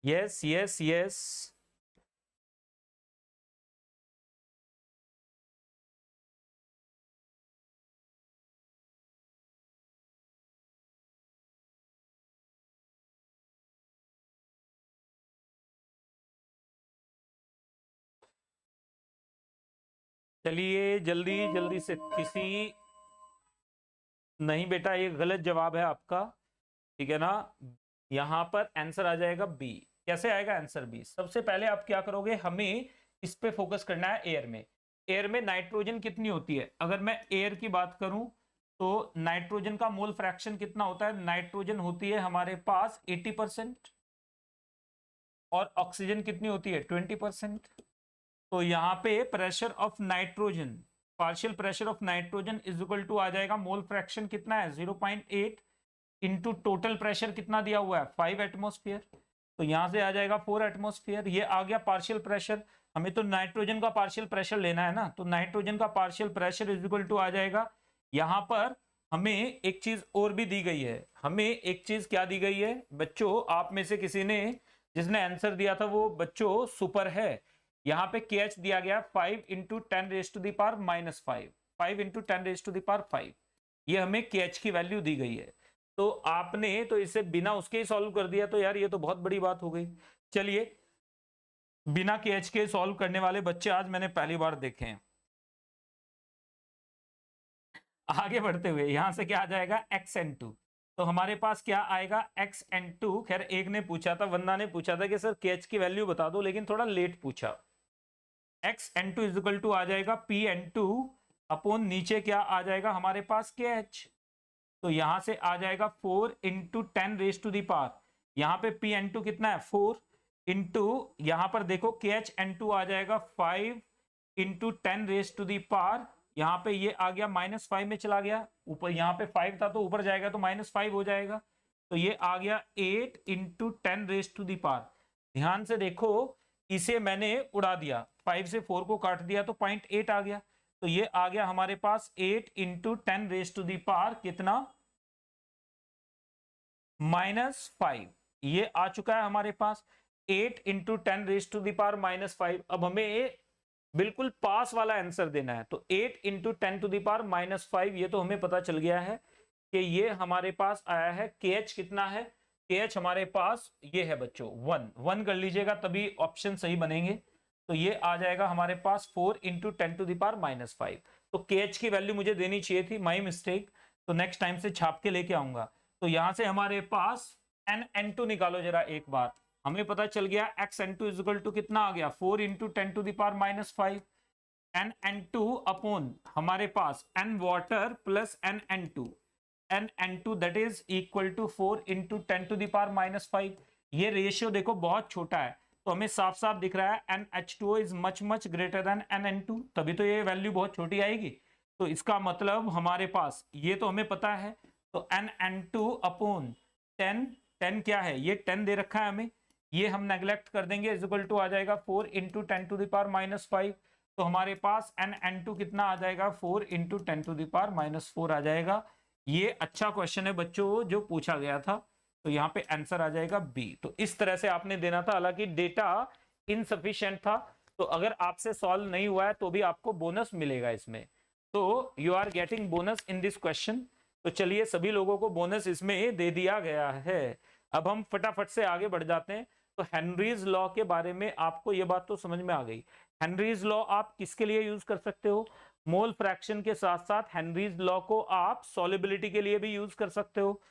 यस यस यस चलिए जल्दी जल्दी से, किसी नहीं बेटा ये गलत जवाब है आपका, ठीक है ना। यहां पर आंसर आ जाएगा बी। कैसे आएगा आंसर बी? सबसे पहले आप क्या करोगे, हमें इस पे फोकस करना है एयर में। एयर में नाइट्रोजन कितनी होती है? अगर मैं एयर की बात करूं तो नाइट्रोजन का मोल फ्रैक्शन कितना होता है? नाइट्रोजन होती है हमारे पास 80%, और ऑक्सीजन कितनी होती है 20%। तो यहाँ पे pressure of nitrogen, partial pressure of nitrogen is equal to आ जाएगा, मोल फ्रैक्शन कितना है 0.8 इंटू टोटल प्रेशर कितना दिया हुआ है 5 एटमोस्फियर, तो यहां से आ जाएगा 4 एटमोस्फियर। ये आ गया पार्शियल प्रेशर, हमें तो नाइट्रोजन का पार्शियल प्रेशर लेना है ना, तो नाइट्रोजन का partial pressure is equal to आ जाएगा, यहाँ पर हमें एक चीज और भी दी गई है, हमें एक चीज क्या दी गई है बच्चों, आप में से किसी ने जिसने आंसर दिया था वो बच्चों सुपर है, यहाँ पे KH दिया गया 5 इंटू 10⁻⁻5, 5 इंटू 10⁻5, ये हमें KH की वैल्यू दी गई है। तो आपने तो इसे बिना उसके ही सॉल्व कर दिया, तो यार ये तो बहुत बड़ी बात हो गई। चलिए बिना KH के सॉल्व करने वाले बच्चे आज मैंने पहली बार देखे हैं। आगे बढ़ते हुए यहां से क्या आ जाएगा xN2, तो हमारे पास क्या आएगा xN2। खैर एक ने पूछा था, वंदना ने पूछा था कि सर KH की वैल्यू बता दो, लेकिन थोड़ा लेट पूछा। xN2 इज इक्वल टू आ जाएगा PN2 अपॉन नीचे क्या आ जाएगा हमारे पास KH, तो यहां से आ जाएगा 4 इंटू 10⁻⁻, यहाँ पे PN2 कितना है 4 इंटू यहाँ पर देखो KHN2 आ जाएगा 5 इंटू 10⁻⁻, यहाँ पे ये आ गया -5 में चला गया, ऊपर यहाँ पे 5 था तो ऊपर जाएगा तो -5 हो जाएगा, तो ये आ गया 8 इंटू 10⁻⁻। ध्यान से देखो इसे मैंने उड़ा दिया, 5 से 4 को काट दिया तो 0.8 आ गया, तो ये आ गया हमारे पास 8 इंटू 10⁻⁻, कितना -5, ये आ चुका है हमारे पास 8 इंटू 10⁻⁻5। अब हमें बिल्कुल पास वाला आंसर देना है, तो 8 इंटू 10⁻⁻5, ये तो हमें पता चल गया है कि ये हमारे पास आया है। KH कितना है, KH हमारे पास ये है बच्चों 1 कर लीजिएगा तभी ऑप्शन सही बनेंगे, तो ये आ जाएगा हमारे पास 4 इंटू 10⁻⁻5। तो KH की वैल्यू मुझे देनी चाहिए थी, माई मिस्टेक, तो नेक्स्ट टाइम से छाप के लेके आऊंगा। तो यहां से हमारे पास NN2 निकालो जरा एक बार, हमें पता चल गया xN2 इज इक्वल टू कितना आ गया 4 इंटू 10⁻⁻5, NN2 अपॉन हमारे पास N water plus NN2 that is equal to 4 into 10⁻⁻5। ये रेशियो देखो बहुत छोटा है, तो हमें साफ साफ दिख रहा है NH2O is much greater than NN2, तभी तो ये वैल्यू बहुत छोटी आएगी। तो इसका मतलब हमारे पास ये तो हमें पता है, तो NN2 अपॉन 10 क्या है, ये 10 दे रखा है हमें, ये हम नेग्लेक्ट कर देंगे, इज इक्वल टू आ जाएगा 4 इंटू 10⁻⁻5। तो हमारे पास NN2 कितना आ जाएगा 4 इंटू 10⁻⁻4 आ जाएगा। ये अच्छा क्वेश्चन है बच्चों जो पूछा गया था, तो यहाँ पे आंसर आ जाएगा B। तो इस तरह से आपने देना था, हालांकि डेटा इनसफिशिएंट था, तो अगर आपसे सॉल्व नहीं हुआ है तो भी आपको बोनस मिलेगा इसमें, तो you are getting bonus in this question. तो चलिए सभी लोगों को बोनस इसमें दे दिया गया है। अब हम फटाफट से आगे बढ़ जाते हैं। तो हेनरीज लॉ के बारे में आपको ये बात तो समझ में आ गई। हेनरीज लॉ आप किसके लिए यूज कर सकते हो, मोल फ्रैक्शन के साथ साथ हेनरीज लॉ को आप सॉल्युबिलिटी के लिए भी यूज कर सकते हो,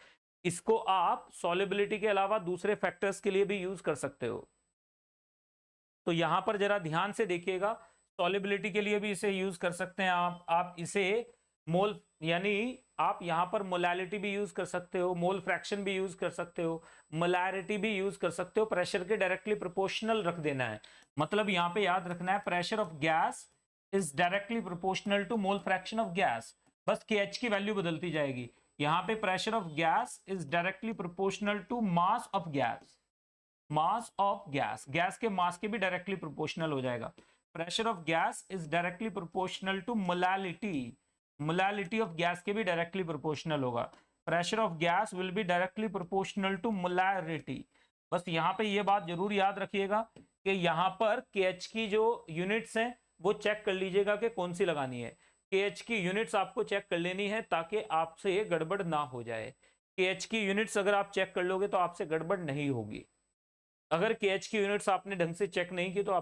इसको आप सॉल्युबिलिटी के अलावा दूसरे फैक्टर्स के लिए भी यूज कर सकते हो। तो यहां पर जरा ध्यान से देखिएगा, सॉल्युबिलिटी के लिए भी इसे यूज कर सकते हैं आप इसे मोल, यानी आप यहां पर मोलैलिटी भी यूज कर सकते हो, मोल फ्रैक्शन भी यूज कर सकते हो, मोलैरिटी भी यूज कर सकते हो, प्रेशर के डायरेक्टली प्रोपोर्शनल रख देना है। मतलब यहां पे याद रखना है pressure of gas is directly proportional to mole fraction of gas, बस KH की वैल्यू बदलती जाएगी। यहाँ पे pressure of gas is directly proportional to mass of gas, mass of gas, gas के मास के भी डायरेक्टली प्रोपोर्शनल हो जाएगा। Pressure of gas is directly proportional to molality, molality of gas के भी डायरेक्टली प्रोपोर्शनल होगा। Pressure of gas will be directly proportional to molarity. बस यहाँ पे ये बात जरूर याद रखिएगा कि यहाँ पर KH की जो यूनिट्स हैं वो चेक कर लीजिएगा कि कौन सी लगानी है। KH की यूनिट्स आपको चेक कर लेनी है ताकि आपसे ये गड़बड़ ना हो जाए। KH की यूनिट्स अगर आप चेक कर लोगे तो आपसे गड़बड़ नहीं होगी। अगर KH की यूनिट्स आपने ढंग से चेक नहीं की तो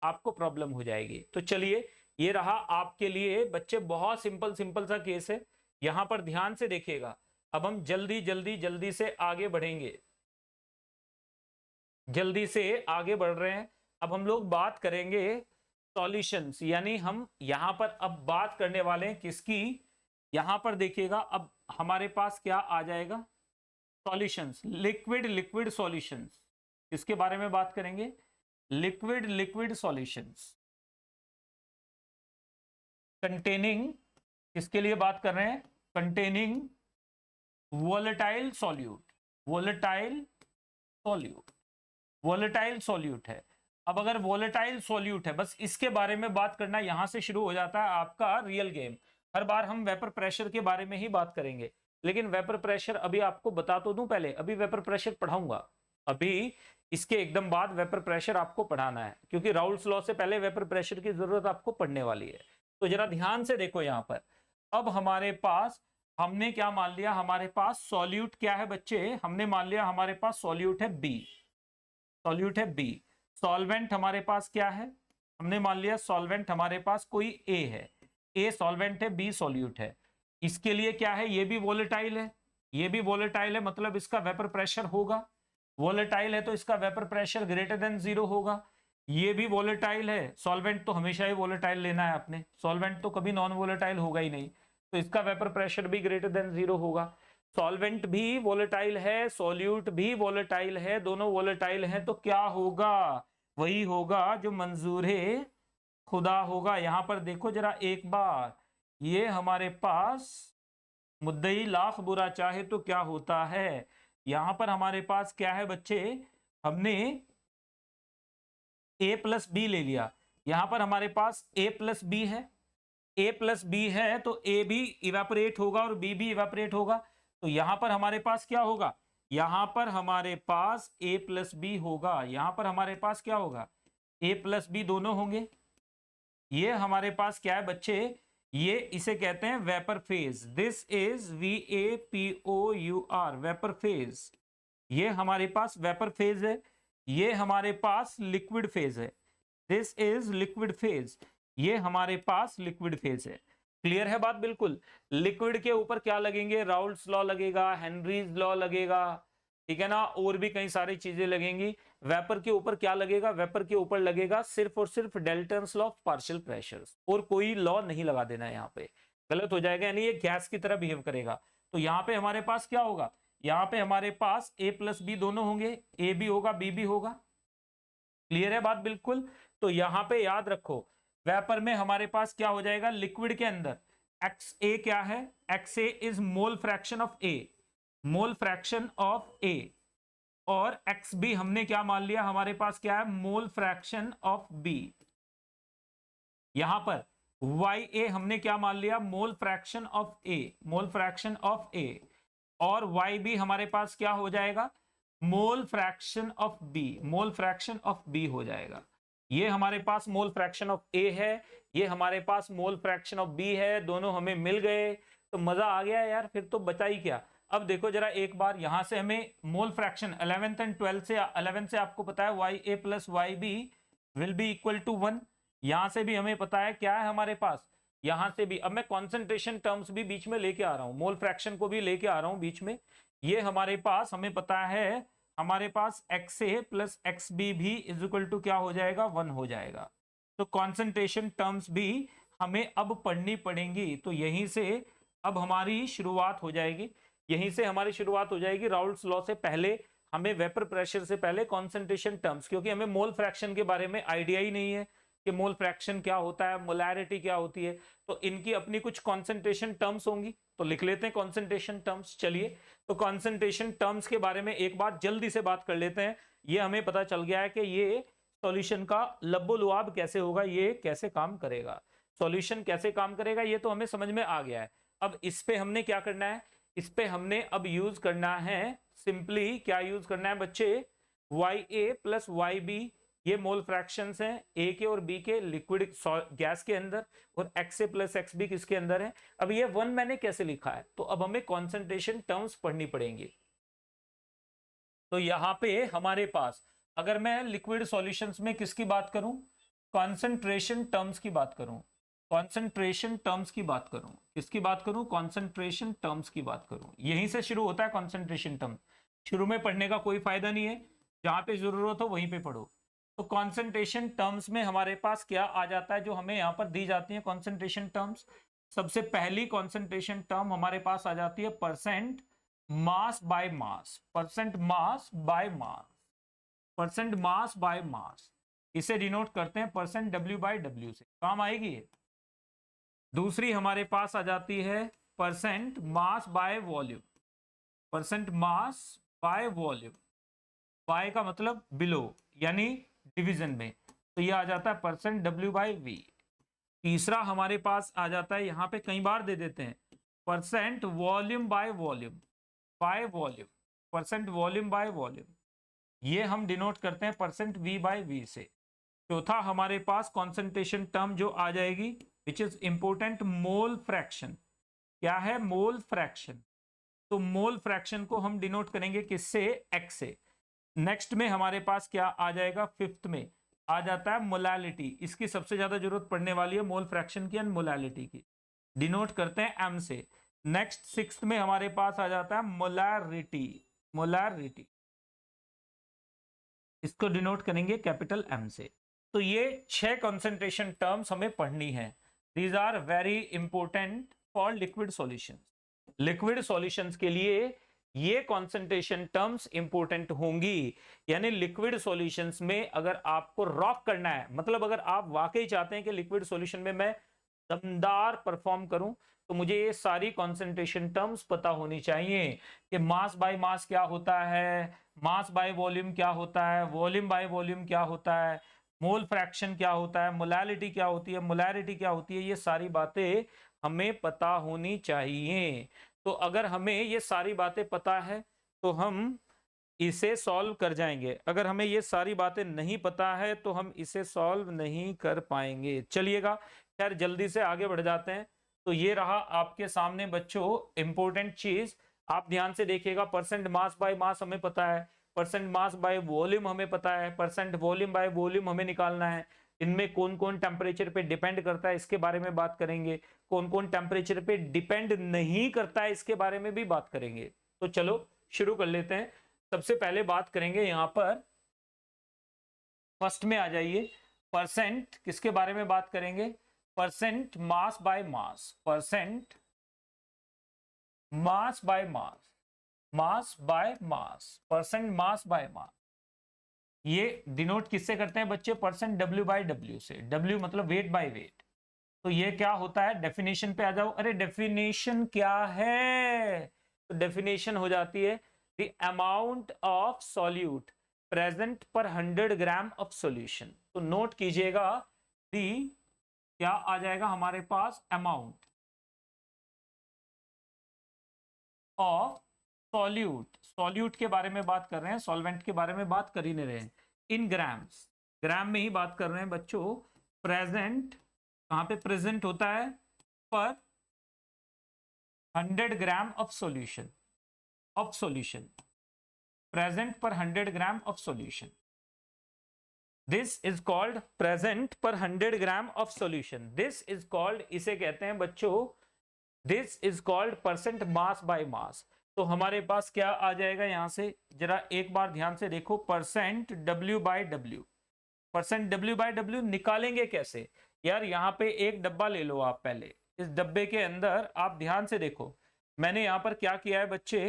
आपको प्रॉब्लम हो जाएगी। तो चलिए ये रहा आपके लिए बच्चे, बहुत सिंपल सा केस है, यहां पर ध्यान से देखिएगा। अब हम जल्दी से आगे बढ़ेंगे, जल्दी से आगे बढ़ रहे हैं। अब हम लोग बात करेंगे सॉल्यूशंस, यानी हम यहां पर अब बात करने वाले हैं किसकी, यहां पर देखिएगा अब हमारे पास क्या आ जाएगा, सॉल्यूशंस, लिक्विड सॉल्यूशंस। किसके बारे में बात करेंगे? लिक्विड सॉल्यूशंस कंटेनिंग, किसके लिए बात कर रहे हैं? Containing volatile solute, volatile solute है। अब अगर वोलेटाइल सॉल्यूट है, बस इसके बारे में बात करना, यहां से शुरू हो जाता है आपका रियल गेम। हर बार हम वेपर प्रेशर के बारे में ही बात करेंगे, लेकिन वेपर प्रेशर अभी आपको बता तो दूं पहले, अभी वेपर प्रेशर पढ़ाऊंगा, अभी इसके एकदम बाद वेपर प्रेशर आपको पढ़ाना है, क्योंकि राउल्ट्स लॉ से पहले वेपर प्रेशर की जरूरत आपको पढ़ने वाली है। तो जरा ध्यान से देखो यहां पर, अब हमारे पास हमने क्या मान लिया, हमारे पास सॉल्यूट क्या है बच्चे? हमने मान लिया हमारे पास सॉल्यूट है बी, सॉल्वेंट हमारे पास क्या है? हमने मान लिया सॉल्वेंट हमारे पास कोई ए है, ए सॉल्वेंट है, बी सॉल्यूट है। इसके लिए क्या है? ये भी वोलेटाइल है, ये भी वोलेटाइल है, मतलब इसका वेपर प्रेशर होगा, वोलेटाइल है तो इसका वेपर प्रेशर ग्रेटर देन 0 होगा। ये भी वोलेटाइल है, सॉल्वेंट तो हमेशा ही वोलेटाइल लेना है आपने, सॉल्वेंट तो कभी नॉन वोलेटाइल होगा ही नहीं, तो इसका वेपर प्रेशर भी ग्रेटर देन 0 होगा। सॉल्वेंट भी वोलेटाइल है, सॉल्यूट भी वोलेटाइल है, दोनों वोलेटाइल हैं, तो क्या होगा? वही होगा जो मंजूर खुदा होगा। यहां पर देखो जरा एक बार, ये हमारे पास मुद्दई लाख बुरा चाहे तो क्या होता है, यहां पर हमारे पास क्या है बच्चे? हमने a प्लस बी ले लिया, यहां पर हमारे पास a प्लस बी है, a प्लस बी है तो a भी इवेपोरेट होगा और b भी इवेपोरेट होगा, तो यहां पर हमारे पास क्या होगा? यहां पर हमारे पास a प्लस बी होगा, यहां पर हमारे पास क्या होगा? a प्लस बी दोनों होंगे। ये हमारे पास क्या है बच्चे? ये इसे कहते हैं vapour phase, this is VAPOUR, vapour phase. ये हमारे पास वेपर फेज है, ये हमारे पास लिक्विड फेज है, दिस इज लिक्विड फेज, ये हमारे पास लिक्विड फेज है। क्लियर है बात? बिल्कुल। लिक्विड के ऊपर क्या लगेंगे? राउल्ट्स लॉ लगेगा, हेनरीज लॉ लगेगा, ठीक है ना, और भी कई सारी चीजें लगेंगी। वेपर के ऊपर क्या लगेगा? वेपर के ऊपर लगेगा सिर्फ और सिर्फ Dalton's law of partial pressures, और कोई लॉ नहीं लगा देना है, यहाँ पे गलत हो जाएगा, यानी ये गैस की तरह बिहेव करेगा। तो यहाँ पे हमारे पास क्या होगा? यहाँ पे हमारे पास a प्लस बी दोनों होंगे, a भी होगा b भी होगा। क्लियर है बात? बिल्कुल। तो यहाँ पे याद रखो, वेपर में हमारे पास क्या हो जाएगा? लिक्विड के अंदर XA क्या है? XA is mole fraction of A, mole fraction of A, और XB हमने क्या मान लिया? हमारे पास क्या है? मोल फ्रैक्शन ऑफ B। यहां पर YA हमने क्या मान लिया? मोल fraction of A, mole fraction of A, और YB हमारे पास क्या हो जाएगा? Mole fraction of B, mole fraction of B हो जाएगा। ये हमारे पास मोल फ्रैक्शन ऑफ A है, ये हमारे पास मोल फ्रैक्शन ऑफ B है, दोनों हमें मिल गए, तो मजा आ गया यार, फिर तो बचा ही क्या। अब देखो जरा एक बार, यहां से हमें mole fraction 11th and 12th से, 11 से आपको पता है YA plus YB will be equal to 1, यहां से भी हमें पता है क्या है हमारे पास, यहां से भी। अब मैं कॉन्सेंट्रेशन टर्म्स भी बीच में लेके आ रहा हूं, मोल फ्रैक्शन को भी लेके आ रहा हूं बीच में। ये हमारे पास हमें पता है, हमारे पास XA प्लस XB भी इज इक्वल टू क्या हो जाएगा? 1 हो जाएगा। तो कॉन्सेंट्रेशन टर्म्स भी हमें अब पढ़नी पड़ेंगी, तो यहीं से अब हमारी शुरुआत हो जाएगी, यहीं से हमारी शुरुआत हो जाएगी। राउल्ट्स लॉ से पहले हमें वेपर प्रेशर से पहले कॉन्सेंट्रेशन टर्म्स, क्योंकि हमें मोल फ्रैक्शन के बारे में आइडिया ही नहीं है कि मोल फ्रैक्शन क्या होता है, मोलैरिटी क्या होती है, तो इनकी अपनी कुछ कॉन्सेंट्रेशन टर्म्स होंगी, तो लिख लेते हैं कॉन्सेंट्रेशन टर्म्स। चलिए, तो कॉन्सेंट्रेशन टर्म्स के बारे में एक बार जल्दी से बात कर लेते हैं। ये हमें पता चल गया है कि ये सॉल्यूशन का लब्बो-लुआब कैसे होगा, ये कैसे काम करेगा, सॉल्यूशन कैसे काम करेगा, ये तो हमें समझ में आ गया है। अब इस पे हमने क्या करना है? इस पे हमने अब यूज करना है, सिंपली क्या यूज करना है बच्चे? YA प्लस YB, ये मोल फ्रैक्शंस हैं A के और B के लिक्विड गैस के अंदर, और XA प्लस XB किसके अंदर है? अब ये 1 मैंने कैसे लिखा है? तो अब हमें कॉन्सेंट्रेशन टर्म्स पढ़नी पड़ेंगी। तो यहां पे हमारे पास, अगर मैं लिक्विड सॉल्यूशंस में किसकी बात करूं? कॉन्सेंट्रेशन टर्म्स की बात करूं, कॉन्सेंट्रेशन टर्म्स की बात करूं, किसकी बात करूं? कॉन्सेंट्रेशन टर्म्स की बात करूं। यहीं से शुरू होता है कॉन्सेंट्रेशन टर्म, शुरू में पढ़ने का कोई फायदा नहीं है, जहां पे जरूरत हो वहीं पे पढ़ो। तो कॉन्सेंट्रेशन टर्म्स में हमारे पास क्या आ जाता है, जो हमें यहाँ पर दी जाती है कॉन्सेंट्रेशन टर्म्स? सबसे पहली कॉन्सेंट्रेशन टर्म हमारे पास आ जाती है percent mass by mass, percent mass by mass. Percent mass by मास, इसे डिनोट करते हैं परसेंट डब्ल्यू बाय डब्ल्यू से, काम आएगी ये। दूसरी हमारे पास आ जाती है percent mass by volume, percent mass by volume, by का मतलब बिलो यानी डिवीजन में, तो ये आ जाता है परसेंट डब्ल्यू बाय वी। तीसरा हमारे पास आ जाता है, यहां पे कई बार दे देते हैं, percent volume by volume, bye volume, percent volume by volume, ये हम डिनोट करते हैं परसेंट वी बाय वी से। चौथा हमारे पास कॉन्सेंट्रेशन टर्म जो आ जाएगी which is important, mole fraction. क्या है? मोल फ्रैक्शन। तो मोल फ्रैक्शन को हम डिनोट करेंगे किससे? एक्स से। नेक्स्ट में हमारे पास क्या आ जाएगा? फिफ्थ में आ जाता है मोलालिटी, इसकी सबसे ज्यादा जरूरत पड़ने वाली है मोल फ्रैक्शन की एंड मोलालिटी की, डिनोट करते हैं एम से। नेक्स्ट सिक्स्थ में हमारे पास आ जाता है मोलारिटी, मोलारिटी, इसको डिनोट करेंगे कैपिटल एम से। तो ये 6 कंसंट्रेशन टर्म्स हमें पढ़नी है। These are very important for liquid solutions. Liquid solutions के लिए ये कंसंट्रेशन टर्म्स इंपॉर्टेंट होंगी। यानी लिक्विड सॉल्यूशंस में अगर आपको रॉक करना है, मतलब अगर आप वाकई चाहते हैं कि लिक्विड सॉल्यूशन में मैं दमदार परफॉर्म करूं, तो मुझे ये सारी कंसंट्रेशन टर्म्स पता होनी चाहिए कि मास बाय मास क्या होता है, मास बाय वॉल्यूम क्या होता है, वॉल्यूम बाय वॉल्यूम क्या होता है, मोल फ्रैक्शन क्या होता है, मोलालिटी क्या होती है, मोलारिटी क्या होती है, ये सारी बातें हमें पता होनी चाहिए। तो अगर हमें ये सारी बातें पता है तो हम इसे सॉल्व कर जाएंगे, अगर हमें ये सारी बातें नहीं पता है तो हम इसे सॉल्व नहीं कर पाएंगे। चलिएगा खैर जल्दी से आगे बढ़ जाते हैं। तो ये रहा आपके सामने बच्चों इंपॉर्टेंट चीज, आप ध्यान से देखिएगा। परसेंट मास बाय मास हमें पता है, परसेंट मास बाय वॉल्यूम हमें पता है, परसेंट वॉल्यूम बाय वॉल्यूम हमें निकालना है। इनमें कौन कौन टेम्परेचर पे डिपेंड करता है इसके बारे में बात करेंगे, कौन कौन टेम्परेचर पे डिपेंड नहीं करता है इसके बारे में भी बात करेंगे। तो चलो शुरू कर लेते हैं। सबसे पहले बात करेंगे यहां पर, फर्स्ट में आ जाइए, परसेंट किसके बारे में बात करेंगे? Percent mass by mass, percent mass by mass, mass by mass, percent mass by मास। ये डिनोट किससे करते हैं बच्चे? परसेंट डब्ल्यू बाय डब्ल्यू से। डब्ल्यू मतलब वेट बाय वेट। तो ये क्या होता है? डेफिनेशन पे आ जाओ। अरे डेफिनेशन क्या है? तो डेफिनेशन हो जाती है the amount of solute present पर 100 ग्राम ऑफ सॉल्यूशन। तो नोट कीजिएगा दी क्या आ जाएगा हमारे पास? अमाउंट ऑफ सॉल्यूट, सॉल्यूट के बारे में बात कर रहे हैं, सॉल्वेंट के बारे में बात कर ही नहीं रहे हैं। इन ग्राम्स, ग्राम में ही बात कर रहे हैं बच्चों। प्रेजेंट कहां पे प्रेजेंट होता है? पर 100 gram of solution, of solution, present पर 100 gram of solution. This is called present पर 100 gram of solution. This is called, इसे कहते हैं बच्चों, this is called percent mass by मास। तो हमारे पास क्या आ जाएगा यहां से? जरा एक बार ध्यान से देखो, percent W by W, percent W by W निकालेंगे कैसे? यार यहाँ पे एक डब्बा ले लो आप, पहले इस डब्बे के अंदर आप ध्यान से देखो, मैंने यहाँ पर क्या किया है बच्चे?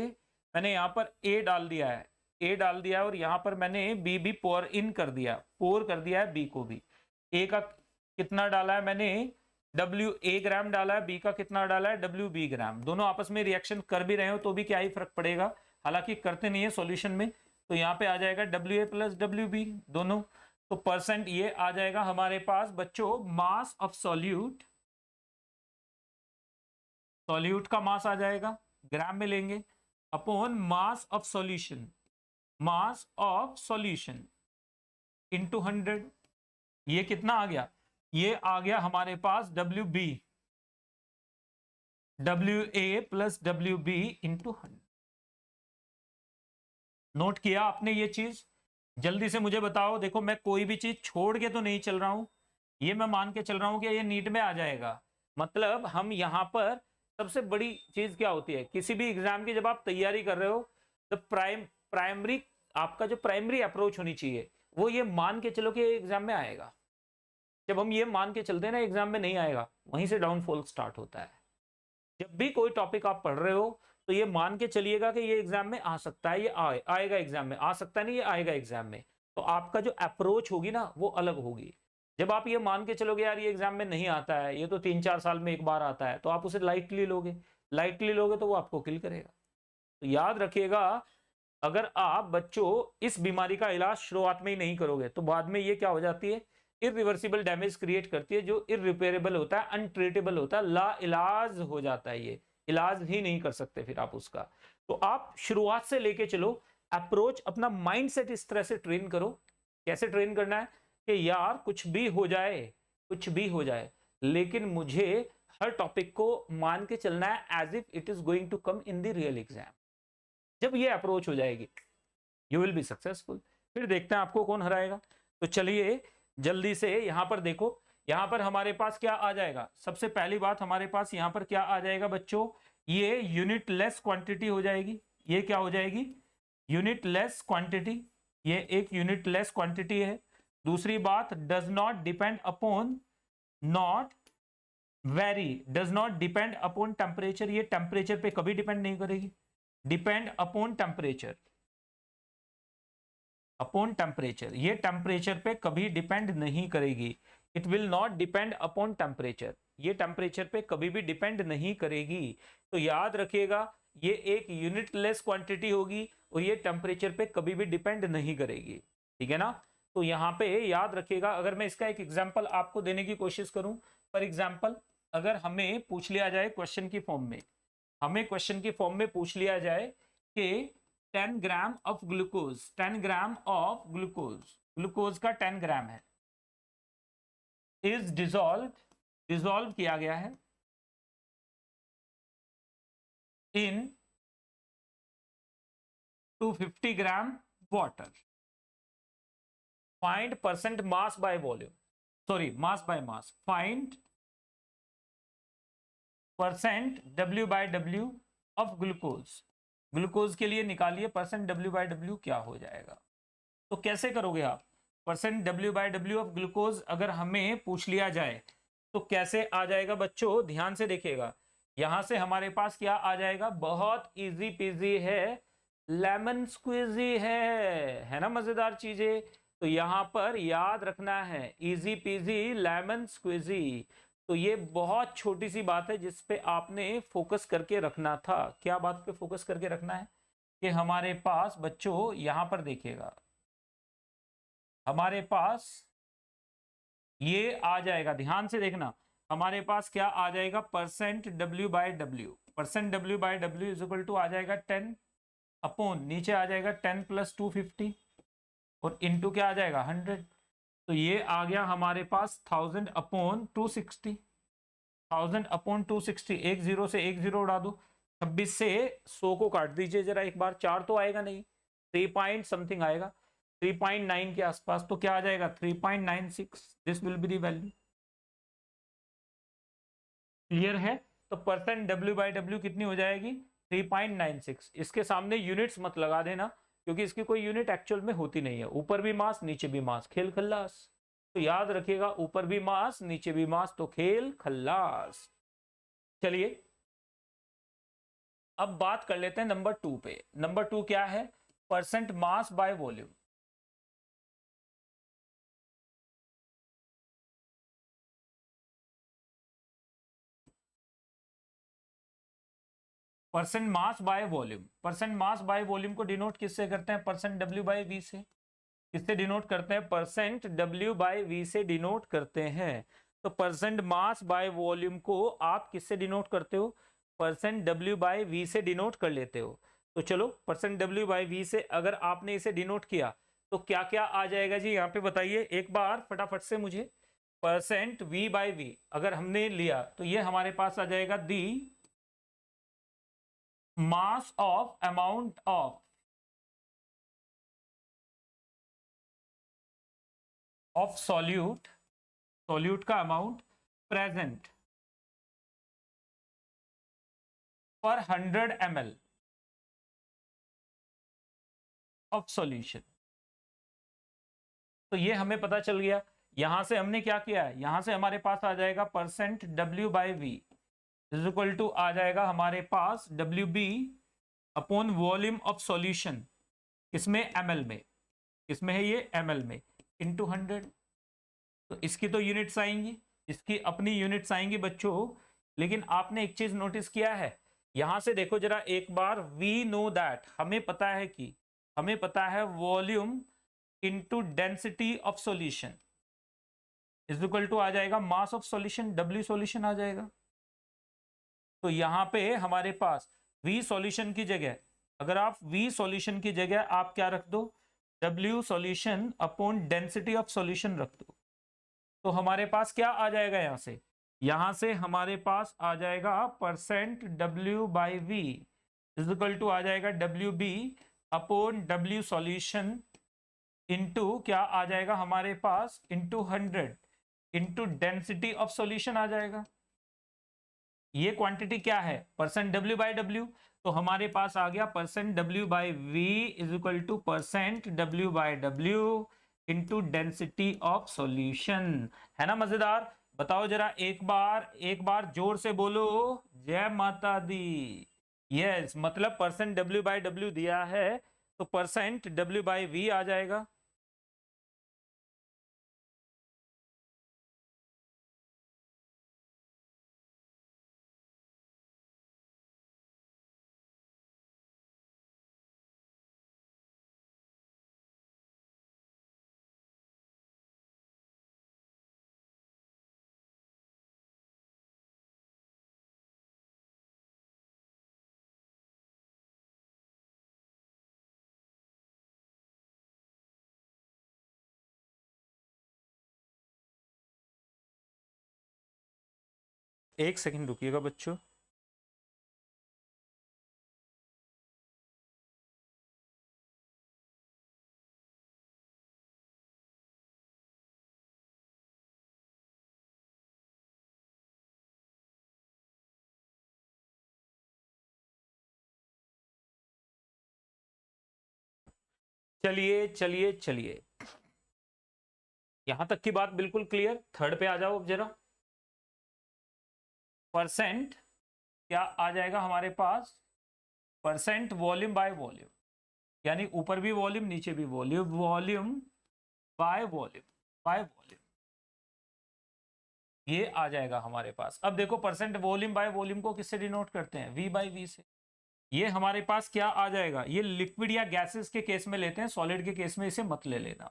मैंने यहाँ पर ए डाल दिया है, ए डाल दिया है, और यहाँ पर मैंने बी भी पोर इन कर दिया, पोर कर दिया है बी को भी। ए का कितना डाला है मैंने? डब्ल्यू ए ग्राम डाला है, बी का कितना डाला है? डब्ल्यू बी ग्राम। दोनों आपस में रिएक्शन कर भी रहे हो तो भी क्या ही फर्क पड़ेगा, हालांकि करते नहीं है सॉल्यूशन में। तो यहाँ पे आ जाएगा W A plus W B दोनों। तो परसेंट ये आ जाएगा हमारे पास बच्चों मास ऑफ सॉल्यूट, सॉल्यूट का मास आ जाएगा ग्राम में लेंगे, upon mass of solution, mass of solution into 100। ये कितना आ गया? ये आ गया हमारे पास W B, W A plus W B into 100। Note किया आपने ये चीज? जल्दी से मुझे बताओ। देखो मैं कोई भी चीज छोड़ के तो नहीं चल रहा हूं, ये मैं मान के चल रहा हूं कि ये नीट में आ जाएगा। मतलब हम यहां पर सबसे बड़ी चीज क्या होती है किसी भी एग्जाम की, जब आप तैयारी कर रहे हो, तो प्राइमरी आपका जो प्राइमरी अप्रोच होनी चाहिए वो ये मान के चलो कि एग्जाम में आएगा। जब हम ये मान के चलते हैं ना एग्जाम में नहीं आएगा, वहीं से डाउनफॉल स्टार्ट होता है। जब भी कोई टॉपिक आप पढ़ रहे हो तो ये मान के चलिएगा कि ये एग्जाम में आ सकता है, ये आएगा एग्जाम में, आ सकता नहीं, ये आएगा एग्जाम में। तो आपका जो अप्रोच होगी ना वो अलग होगी। जब आप ये मान के चलोगे यार ये एग्जाम में नहीं आता है, ये तो 3-4 साल में एक बार आता है, तो आप उसे लाइटली लोगे तो वो आपको किल करेगा। तो याद रखिएगा, अगर आप बच्चों इस बीमारी का इलाज शुरुआत में ही नहीं करोगे तो बाद में ये क्या हो जाती है, इरिवर्सिबल डैमेज क्रिएट करती है, जो इरिपेयरेबल होता है, अनट्रीटेबल होता है, ला इलाज हो जाता है, ये इलाज ही नहीं कर सकते फिर आप उसका। तो आप शुरुआत से लेके चलो, अप्रोच अपना माइंडसेट इस तरह से ट्रेन करो। कैसे ट्रेन करना है कि यार कुछ भी हो जाए, कुछ भी हो जाए, लेकिन मुझे हर टॉपिक को मान के चलना है as if it is going to come in the real exam. जब ये अप्रोच हो जाएगी यू विल बी सक्सेसफुल। फिर देखते हैं आपको कौन हराएगा। तो चलिए जल्दी से यहां पर देखो, यहां पर हमारे पास क्या आ जाएगा, सबसे पहली बात हमारे पास यहां पर क्या आ जाएगा बच्चों, ये यूनिट लेस क्वांटिटी हो जाएगी। ये क्या हो जाएगी, यूनिट लेस क्वांटिटी, ये एक यूनिट लेस क्वांटिटी है। दूसरी बात, does not depend upon, not very, does not depend upon temperature, ये टेम्परेचर पे कभी डिपेंड नहीं करेगी। Depend upon temperature, upon temperature, ये टेम्परेचर पे कभी डिपेंड नहीं करेगी। It will not depend upon temperature, ये टेम्परेचर पे कभी भी डिपेंड नहीं करेगी। तो याद रखिएगा ये एक यूनिटलेस क्वांटिटी होगी और ये टेम्परेचर पे कभी भी डिपेंड नहीं करेगी, ठीक है ना। तो यहाँ पे याद रखिएगा, अगर मैं इसका एक एग्जाम्पल आपको देने की कोशिश करूं, फॉर एग्जाम्पल अगर हमें पूछ लिया जाए क्वेश्चन की फॉर्म में, हमें क्वेश्चन की फॉर्म में पूछ लिया जाए कि 10 gram of glucose, 10 gram of glucose, glucose का 10 ग्राम है, इज डिसॉल्व, डिसॉल्व किया गया है in 250 gram water, find percent mass by volume, sorry mass by mass, find percent W by W of glucose, glucose के लिए निकालिए परसेंट W बाय W क्या हो जाएगा। तो कैसे करोगे आप, percent W by W of glucose अगर हमें पूछ लिया जाए तो कैसे आ जाएगा बच्चों, ध्यान से देखिएगा। यहां से हमारे पास क्या आ जाएगा, बहुत इजी पीजी है, लेमन स्क्वीजी है ना, मजेदार चीजें। तो यहां पर याद रखना है इजी पीजी लेमन स्क्वीजी। तो ये बहुत छोटी सी बात है जिस पे आपने फोकस करके रखना था। क्या बात पे फोकस करके रखना है कि हमारे पास बच्चों यहां पर देखिएगा, हमारे पास ये आ जाएगा, ध्यान से देखना, हमारे पास क्या आ जाएगा, percent W by W, percent W by W is equal to आ जाएगा 10 अपॉन, नीचे आ जाएगा 10 प्लस 250 और इनटू क्या आ जाएगा 100। तो ये आ गया हमारे पास 1000 अपॉन 260, 1000 अपॉन 260, एक जीरो से एक जीरो उड़ा दो, 26 से 100 को काट दीजिए जरा एक बार, 4 तो आएगा नहीं, 3 पॉइंट समथिंग आएगा, 3.9 के आसपास। तो क्या आ जाएगा 3.96, this will be the value. Clear है। तो परसेंट W बाय W कितनी हो जाएगी 3.96। इसके सामने यूनिट्स मत लगा देना क्योंकि इसकी कोई यूनिट एक्चुअल में होती नहीं है, ऊपर भी मास नीचे भी मास, खेल खल्लास। तो याद रखिएगा ऊपर भी मास नीचे भी मास, तो खेल खल्लास। चलिए अब बात कर लेते हैं नंबर 2 पे। नंबर 2 क्या है, percent mass by volume. Percent mass by volume, percent mass by volume को डिनोट किससे करते हैं, परसेंट W बाय V से। किससे डिनोट करते हैं, परसेंट W बाय V से डिनोट करते हैं। तो परसेंट मास बाय वॉल्यूम को आप किससे डिनोट करते हो, परसेंट W बाय V से डिनोट कर लेते हो। तो चलो परसेंट W बाय V से अगर आपने इसे डिनोट किया तो क्या क्या आ जाएगा जी, यहाँ पे बताइए एक बार फटाफट से मुझे। परसेंट V बाय V अगर हमने लिया तो ये हमारे पास आ जाएगा the mass of amount of solute, solute का अमाउंट प्रेजेंट पर 100 ml ऑफ सॉल्यूशन। तो ये हमें पता चल गया। यहां से हमने क्या किया है, यहां से हमारे पास आ जाएगा percent W by V is equal to आ जाएगा हमारे पास WB upon volume of solution, इसमें ml में, किसमें है ये, ml में, इंटू 100। तो इसकी तो यूनिट्स आएंगी, इसकी अपनी यूनिट्स आएंगी बच्चों। लेकिन आपने एक चीज नोटिस किया है, यहां से देखो जरा एक बार, वी नो दैट, हमें पता है volume into density of solution is equal to आ जाएगा mass of solution, W solution आ जाएगा। तो यहां पे हमारे पास V सॉल्यूशन की जगह, अगर आप V सॉल्यूशन की जगह आप क्या रख दो, W solution upon density of solution रख दो, तो हमारे पास क्या आ जाएगा, यहां से हमारे पास आ जाएगा percent W by V is equal to आ जाएगा WB upon W solution into क्या आ जाएगा हमारे पास, into 100 into density of solution आ जाएगा। ये क्वांटिटी क्या है, परसेंट W बाई W, तो हमारे पास आ गया percent W by V is equal two percent W by W into density of solution. है ना मजेदार? बताओ जरा एक बार जोर से बोलो, जय माता दी। यस, मतलब परसेंट W बाई W दिया है तो परसेंट W बाई V आ जाएगा। एक सेकंड रुकिएगा बच्चों। चलिए यहां तक की बात बिल्कुल क्लियर। थर्ड पे आ जाओ अब जरा। परसेंट क्या आ जाएगा हमारे पास, परसेंट वॉल्यूम बाय वॉल्यूम, यानी ऊपर भी वॉल्यूम नीचे भी वॉल्यूम, वॉल्यूम बाय वॉल्यूम, ये आ जाएगा हमारे पास। अब देखो परसेंट वॉल्यूम बाय वॉल्यूम को किससे डिनोट करते हैं, V बाई V से। ये हमारे पास क्या आ जाएगा, ये लिक्विड या गैसेस के केस में लेते हैं, सॉलिड के केस में इसे मत ले लेना।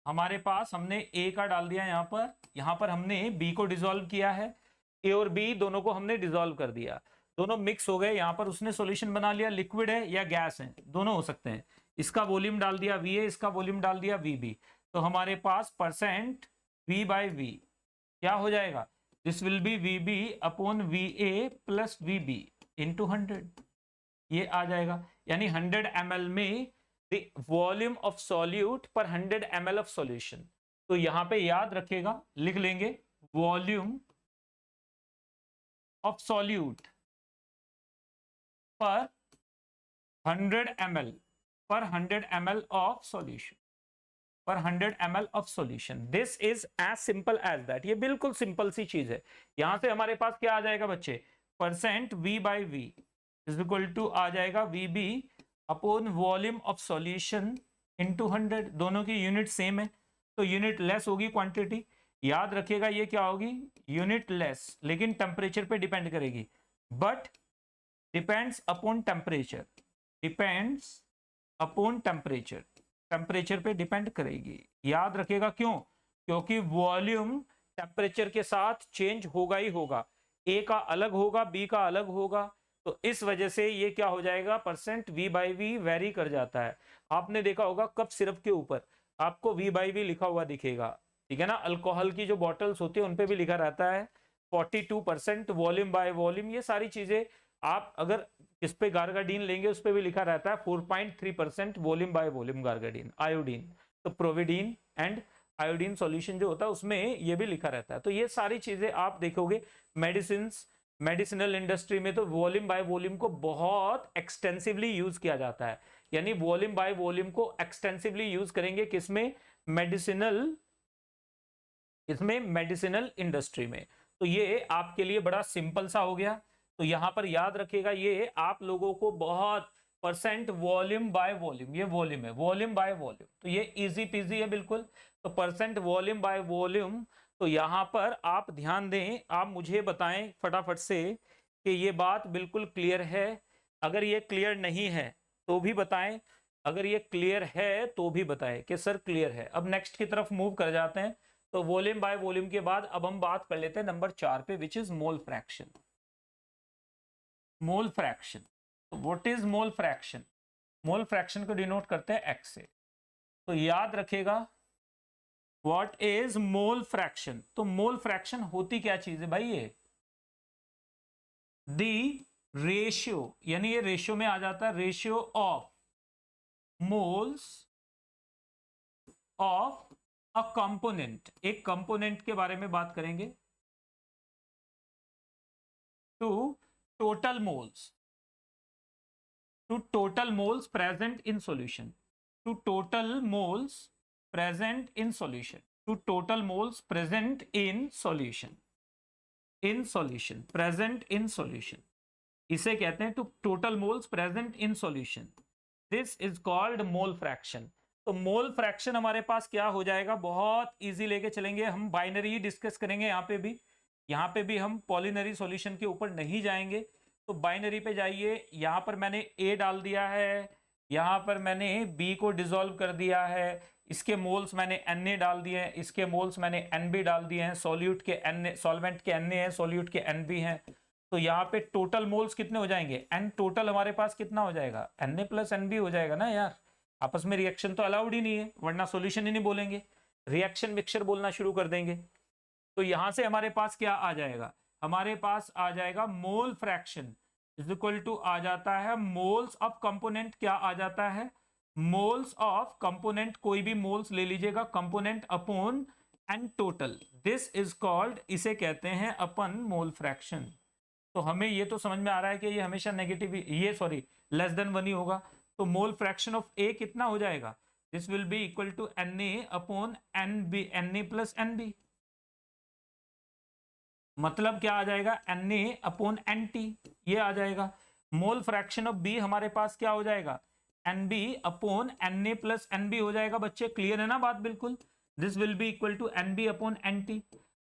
हमारे पास हमने A का डाल दिया यहाँ पर हमने B को डिसॉल्व किया है, A और B दोनों को हमने डिसॉल्व कर दिया, दोनों मिक्स हो गए। यहाँ पर उसने सॉल्यूशन बना लिया, लिक्विड है या गैस है दोनों हो सकते हैं। इसका वॉल्यूम डाल दिया VA, इसका वॉल्यूम डाल दिया VB, तो हमारे पास परसेंट V बाई V क्या हो जाएगा, this will B VB upon VA plus VB into 100, ये आ जाएगा। यानी 100 ml में द वॉल्यूम ऑफ सॉल्यूट पर 100 ml ऑफ सॉल्यूशन। तो यहां पे याद रखेगा, लिख लेंगे वॉल्यूम ऑफ सॉल्यूट पर 100 ml ऑफ सॉल्यूशन, पर 100 ml of solution. This is as simple as that. ये बिल्कुल सिंपल सी चीज है। यहां से हमारे पास क्या आ जाएगा बच्चे, percent V by V is equal to आ जाएगा VB upon volume of solution into 100। दोनों की यूनिट सेम है तो यूनिट लेस होगी क्वांटिटी। याद रखिएगा ये क्या होगी, यूनिट लेस, लेकिन टेम्परेचर पे डिपेंड करेगी, but depends upon temperature, depends upon temperature, temperature पे डिपेंड करेगी। याद रखिएगा क्यों, क्योंकि वॉल्यूम टेम्परेचर के साथ चेंज होगा ही होगा, A का अलग होगा B का अलग होगा, तो इस वजह से ये क्या हो जाएगा, percent V by V very कर जाता है। आपने देखा होगा कप सिरप के ऊपर आपको V बाई V लिखा हुआ दिखेगा, ठीक है ना। अल्कोहल की जो बॉटल्स होती है उन पे भी लिखा रहता है 42% वॉल्यूम बाय वॉल्यूम। ये सारी चीजें आप अगर इस पे गार्गाडीन लेंगे उस पे भी लिखा रहता है 4.3% वॉल्यूम बाय वॉल्यूम गार्गाडीन, आयोडीन। तो प्रोविडीन एंड आयोडीन सॉल्यूशन जो होता है उसमें ये भी लिखा रहता है। तो ये सारी चीजें आप देखोगे मेडिसिनल इंडस्ट्री में तो वॉल्यूम बाय वॉल्यूम को बहुत एक्सटेंसिवली यूज किया जाता है। यानी वॉल्यूम बाय वॉल्यूम को एक्सटेंसिवली यूज करेंगे किसमें, मेडिसिनल इंडस्ट्री में। तो ये आपके लिए बड़ा सिंपल सा हो गया। तो यहां पर याद रखिएगा, ये आप लोगों को बहुत परसेंट वॉल्यूम बाय वॉल्यूम, ये वॉल्यूम है, वॉल्यूम बाय वॉल्यूम, तो ये इजी पीजी है बिल्कुल। तो परसेंट वॉल्यूम बाय वॉल्यूम, तो यहां पर आप ध्यान दें, आप मुझे बताएं फटाफट से कि ये बात बिल्कुल क्लियर है। अगर ये क्लियर नहीं है तो भी बताएं, अगर ये क्लियर है तो भी बताएं कि सर क्लियर है। अब नेक्स्ट की तरफ मूव कर जाते हैं। तो वॉल्यूम बाय वॉल्यूम के बाद अब हम बात कर लेते हैं नंबर 4 पे, which is mole fraction. Mole fraction, तो what is mole fraction? Mole fraction को डिनोट करते हैं एक्स से। तो याद रखेगा व्हाट इज मोल फ्रैक्शन। तो मोल फ्रैक्शन होती क्या चीज है भाई? ये दी रेशियो, यानी ये रेशियो में आ जाता है, ratio of moles of a component. एक कंपोनेंट के बारे में बात करेंगे, to total moles, to total moles present in solution, to total moles present in solution, to total moles present in solution, in solution, present in solution, इसे कहते हैं to total moles present in solution. This is called mole fraction. तो मोल फ्रैक्शन हमारे पास क्या हो जाएगा, बहुत इजी लेके चलेंगे हम, बाइनरी ही डिस्कस करेंगे यहाँ पे भी हम पॉलिनरी सॉल्यूशन के ऊपर नहीं जाएंगे। तो बाइनरी पे जाइए, यहाँ पर मैंने ए डाल दिया है, यहाँ पर मैंने बी को डिसॉल्व कर दिया है, इसके मोल्स मैंने Na डाल दिए हैं, इसके मोल्स मैंने Nb डाल दिए हैं, सॉल्यूट के Na, सॉल्वेंट के Na है, सॉल्यूट के Nb हैं। तो यहाँ पे टोटल मोल्स कितने हो जाएंगे, एन टोटल हमारे पास कितना हो जाएगा, Na प्लस Nb हो जाएगा ना यार। आपस में रिएक्शन तो अलाउड ही नहीं है, वरना सॉल्यूशन ही नहीं बोलेंगे, रिएक्शन मिक्सचर बोलना शुरू कर देंगे। तो यहां से हमारे पास क्या आ जाएगा, हमारे पास आ जाएगा mole fraction is equal to आ जाता है मोल्स ऑफ कंपोनेंट, क्या आ जाता है, मोल्स ऑफ कंपोनेंट, कोई भी मोल्स ले लीजिएगा, component upon an total, this is called, इसे कहते हैं अपन मोल फ्रैक्शन। तो हमें ये तो समझ में आ रहा है कि ये हमेशा नेगेटिव, ये सॉरी लेस देन 1 ही होगा। तो मोल फ्रैक्शन ऑफ ए कितना हो जाएगा, this will be equal to Na upon Nb, Na plus Nb, मतलब क्या आ जाएगा, Na अपॉन Nt, ये आ जाएगा। मोल फ्रैक्शन ऑफ बी हमारे पास क्या हो जाएगा, Nb upon Na plus Nb हो जाएगा। बच्चे क्लियर है ना बात बिल्कुल, this will be equal to Nb upon Nt।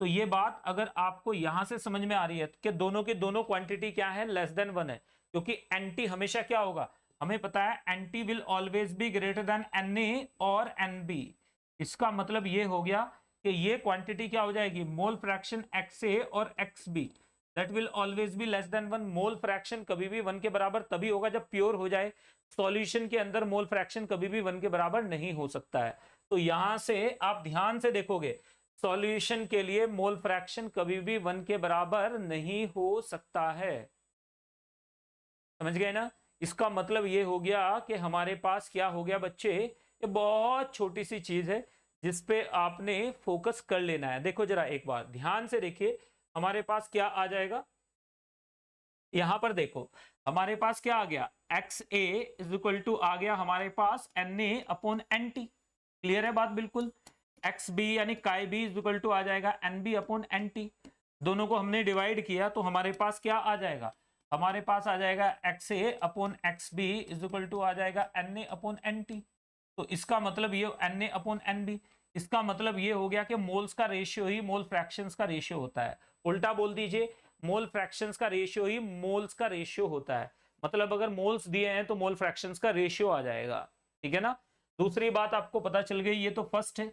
तो ये बात अगर आपको यहां से समझ में आ रही है कि दोनों के दोनों क्वांटिटी क्या है, लेस देन 1 है, क्योंकि Nt हमेशा क्या होगा, हमें पता है Nt will always be greater than Na और Nb। इसका मतलब ये हो गया कि ये क्वांटिटी क्या हो जाएगी, मोल फ्रैक्शन XA और XB that will always be less than 1। Mole fraction कभी भी 1 के बराबर तभी होगा जब प्योर हो जाए, सॉल्यूशन के अंदर मोल फ्रैक्शन कभी भी 1 के बराबर नहीं हो सकता है। तो यहां से आप ध्यान से देखोगे, सॉल्यूशन के लिए मोल फ्रैक्शन कभी भी 1 के बराबर नहीं हो सकता है, समझ गए ना। इसका मतलब ये हो गया कि हमारे पास क्या हो गया बच्चे, ये बहुत छोटी सी चीज है जिसपे आपने फोकस कर लेना है। देखो जरा एक बार ध्यान से देखिए, हमारे पास क्या आ जाएगा, यहां पर देखो हमारे पास क्या आ गया, XA इज इक्वल टू आ गया हमारे पास Na अपॉन Nt, क्लियर है बात बिल्कुल। XB यानी काई बी इज इक्वल टू आ जाएगा Nb अपॉन Nt, दोनों को हमने डिवाइड किया तो हमारे पास क्या आ जाएगा, हमारे पास आ जाएगा XA upon XB is equal to आ जाएगा Na अपॉन Nt। तो इसका मतलब ये Na अपॉन Nb, इसका मतलब ये हो गया कि मोल्स का रेशियो ही मोल फ्रैक्शंस का रेशियो होता है। उल्टा बोल दीजिए, मोल फ्रैक्शंस का रेशियो ही मोल्स का रेशियो होता है। मतलब अगर मोल्स दिए हैं तो मोल फ्रैक्शंस का रेशियो आ जाएगा, ठीक है ना। दूसरी बात आपको पता चल गई, ये तो फर्स्ट है।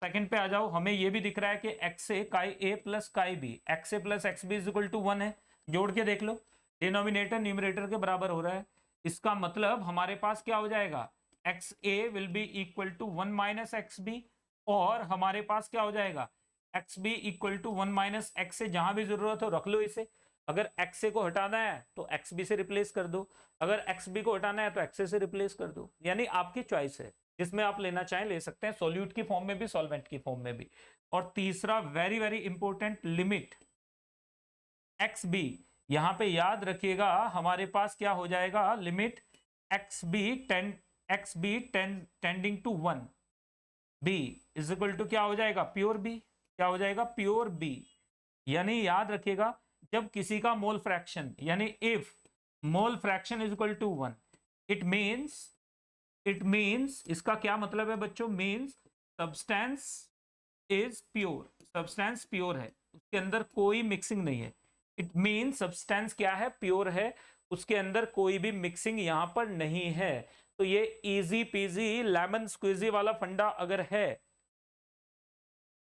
सेकंड पे आ जाओ, हमें ये भी दिख रहा है कि XA chi A plus chi B, XA plus XB is equal to 1 है, जोड़ के देख लो, डिनोमिनेटर न्यूमरेटर के बराबर हो रहा है। इसका मतलब हमारे पास क्या हो जाएगा, XA will be equal to 1 minus XB, और हमारे पास क्या हो जाएगा, XB equal to 1 minus XA, जहां भी जरूरत हो रख लो इसे। अगर XA को हटाना है तो XB से रिप्लेस कर दो, अगर XB को हटाना है तो XA से रिप्लेस कर दो, यानी आपकी चॉइस है, जिसमें आप लेना चाहें ले सकते हैं, सॉल्यूट की फॉर्म में भी सॉल्वेंट की फॉर्म में भी। और तीसरा very very important, limit XB, यहां पे याद रखिएगा हमारे पास क्या हो जाएगा, limit XB tending to 1, B is equal to क्या हो जाएगा, प्योर B, क्या हो जाएगा, प्योर B। यानी याद रखिएगा, जब किसी का मोल फ्रैक्शन, यानी if mole fraction is equal to 1, it means इसका क्या मतलब है बच्चों? Means substance is pure, substance pure है, उसके अंदर कोई मिक्सिंग नहीं है। इट मीन्स सब्सटेंस क्या है? प्योर है, उसके अंदर कोई भी मिक्सिंग यहां पर नहीं है। तो ये इजी पीजी लेमन स्क्वीजी वाला फंडा अगर है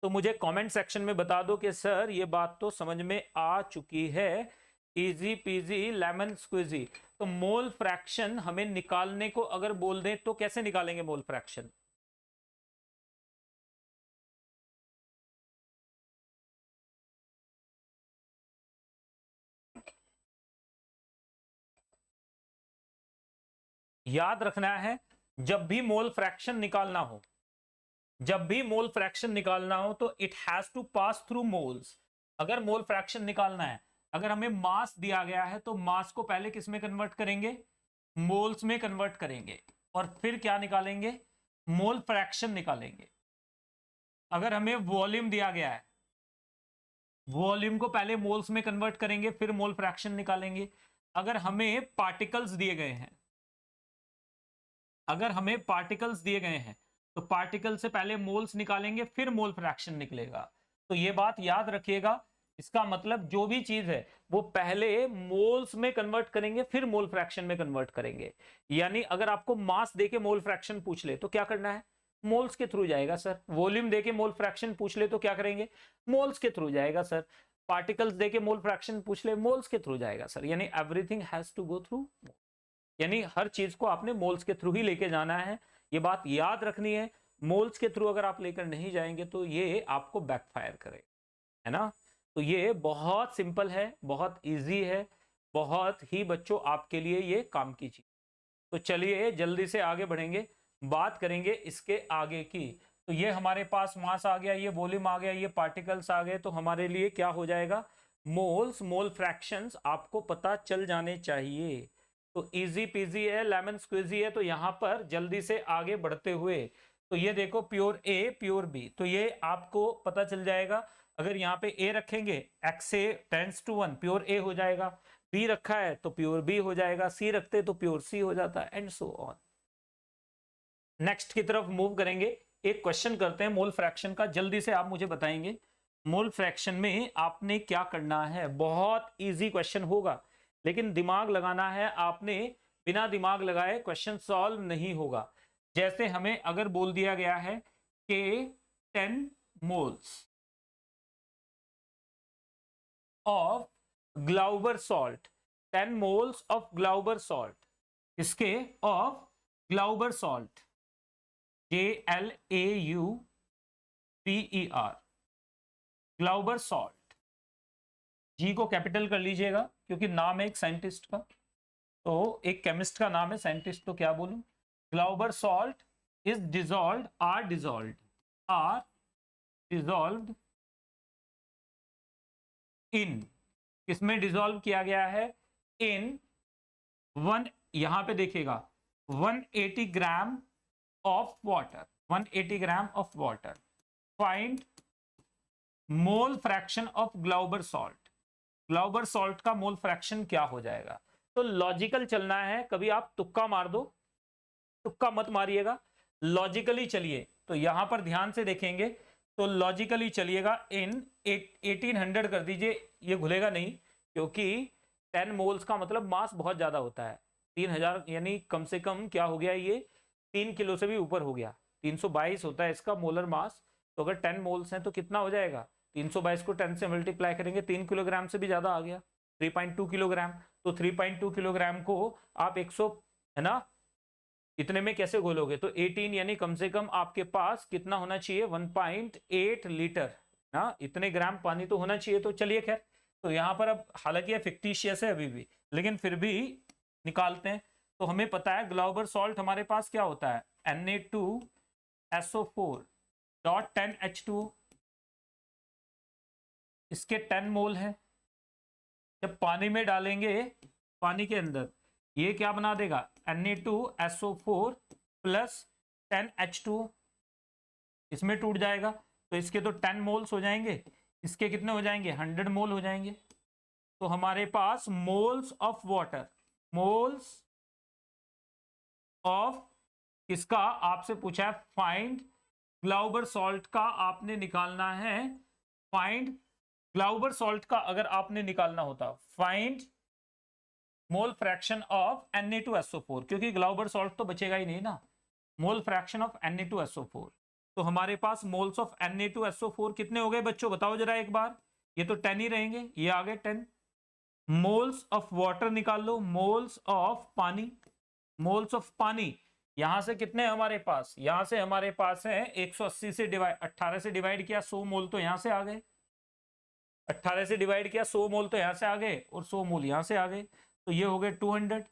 तो मुझे कमेंट सेक्शन में बता दो कि सर ये बात तो समझ में आ चुकी है, इजी पीजी लेमन स्क्वीजी। तो मोल फ्रैक्शन हमें निकालने को अगर बोल दें तो कैसे निकालेंगे मोल फ्रैक्शन? याद रखना है, जब भी मोल फ्रैक्शन निकालना हो, जब भी मोल फ्रैक्शन निकालना हो तो it has to pass through moles. अगर मोल फ्रैक्शन निकालना है, अगर हमें मास दिया गया है तो मास को पहले किस में कन्वर्ट करेंगे? मोल्स में कन्वर्ट करेंगे, और फिर क्या निकालेंगे? मोल फ्रैक्शन निकालेंगे। अगर हमें वॉल्यूम दिया गया है, वॉल्यूम को पहले मोल्स में कन्वर्ट करेंगे, फिर मोल फ्रैक्शन निकालेंगे। अगर हमें पार्टिकल्स दिए गए हैं, अगर हमें पार्टिकल्स दिए गए हैं तो पार्टिकल से पहले मोल्स निकालेंगे, फिर मोल फ्रैक्शन निकलेगा। तो ये बात याद रखिएगा। इसका मतलब जो भी चीज है वो पहले मोल्स में कन्वर्ट करेंगे, फिर मोल फ्रैक्शन में कन्वर्ट करेंगे। यानी अगर आपको मास देके मोल फ्रैक्शन पूछ ले तो क्या करना है? मोल्स के थ्रू जाएगा सर। वॉल्यूम देके मोल फ्रैक्शन पूछ ले तो क्या करेंगे? मोल्स के थ्रू जाएगा सर। पार्टिकल्स देके मोल फ्रैक्शन पूछ ले, मोल्स के थ्रू जाएगा सर। यानी everything has to go through, यानी हर चीज को आपने मोल्स के थ्रू ही लेके जाना है। ये बात याद रखनी है। मोल्स के थ्रू अगर आप लेकर नहीं जाएंगे तो ये आपको बैकफायर करे, है ना। तो ये बहुत सिंपल है, बहुत इजी है, बहुत ही बच्चों आपके लिए ये काम की चीज। तो चलिए जल्दी से आगे बढ़ेंगे, बात करेंगे इसके आगे की। तो ये हमारे पास मास आ गया, ये वॉल्यूम आ गया, ये पार्टिकल्स आ गए। तो हमारे लिए क्या हो जाएगा? मोल्स, मोल फ्रैक्शंस आपको पता चल जाने चाहिए। तो इजी पीजी है, लेमन स्क्वीजी है। तो यहां पर जल्दी से आगे बढ़ते हुए, तो ये देखो प्योर ए प्योर बी, तो ये आपको पता चल जाएगा। अगर यहाँ पे ए रखेंगे, X A tends to 1, pure A हो जाएगा। बी रखा है तो प्योर बी हो जाएगा, सी रखते तो प्योर सी हो जाता है, एंड सो ऑन। नेक्स्ट की तरफ मूव करेंगे। एक क्वेश्चन करते हैं मोल फ्रैक्शन का, जल्दी से आप मुझे बताएंगे मोल फ्रैक्शन में आपने क्या करना है। बहुत इजी क्वेश्चन होगा, लेकिन दिमाग लगाना है आपने। बिना दिमाग लगाए क्वेश्चन सॉल्व नहीं होगा। जैसे हमें अगर बोल दिया गया है कि 10 moles of Glauber salt, 10 moles of Glauber salt, इसके of Glauber salt, GLAUBER, Glauber salt. G को कैपिटल कर लीजिएगा क्योंकि नाम है एक साइंटिस्ट का, तो एक केमिस्ट का नाम है, साइंटिस्ट तो क्या बोलूं। Glauber salt is dissolved, are dissolved in, किसमें डिजॉल्व किया गया है? इन 1, यहां पे देखिएगा 180 gram of water, 180 gram of water. Find mole fraction of Glauber salt. Glauber salt का मोल फ्रैक्शन क्या हो जाएगा? तो लॉजिकल चलना है, कभी आप तुक्का मार दो, तुक्का मत मारिएगा, लॉजिकली चलिए। तो यहां पर ध्यान से देखेंगे तो लॉजिकली चलिएगा। इन 1800 कर दीजिए, ये घुलेगा नहीं क्योंकि 10 मोल्स का मतलब मास बहुत ज्यादा होता है। 3000 यानी कम से कम क्या हो गया, ये 3 किलो से भी ऊपर हो गया। 322 होता है इसका मोलर मास। तो अगर 10 मोल्स हैं तो कितना हो जाएगा? 322 को 10 से मल्टीप्लाई करेंगे, 3 किलोग्राम से भी ज्यादा आ गया, 3.2 किलोग्राम। तो 3.2 किलोग्राम को आप 100, है ना, इतने में कैसे घोलोगे? तो 18 यानी कम से कम आपके पास कितना होना चाहिए? 1.8 लीटर ना, इतने ग्राम पानी तो होना चाहिए। तो चलिए खैर, तो यहाँ पर अब हालांकि ये फिक्टिशियस है अभी भी, लेकिन फिर भी निकालते हैं। तो हमें पता है ग्लाउबर सॉल्ट हमारे पास क्या होता है? Na2SO4.10H2O, इसके 10 मोल है। जब पानी में डालेंगे, पानी के अंदर ये क्या बना देगा? Na2SO4 प्लस 10H2O, इसमें टूट जाएगा। तो इसके तो 10 मोल्स हो जाएंगे, इसके कितने हो जाएंगे? 100 मोल हो जाएंगे। तो हमारे पास moles of water, moles of किसका आपसे पूछा है, फाइंड ग्लाउबर सॉल्ट का आपने निकालना है। फाइंड ग्लाउबर सॉल्ट का अगर आपने निकालना होता, find mole fraction of Na2SO4, क्योंकि ग्लाउबर सॉल्ट तो बचेगा ही नहीं ना, मोल फ्रैक्शन ऑफ Na2SO4। तो हमारे पास मोल्स ऑफ Na2SO4 कितने हो गए बच्चों, बताओ जरा एक बार। ये तो 10 ही रहेंगे, ये आ गए 10। मोल्स ऑफ वाटर निकाल लो, मोल्स ऑफ पानी, मोल्स ऑफ पानी यहां से कितने हमारे पास, यहां से हमारे पास है 180 से डिवाइड, 18 से डिवाइड किया 100 मोल तो यहां से आ गए, 18 से डिवाइड किया 100 मोल तो यहां से आ गए, और 100 मोल यहां से आ गए, तो ये हो गए 200।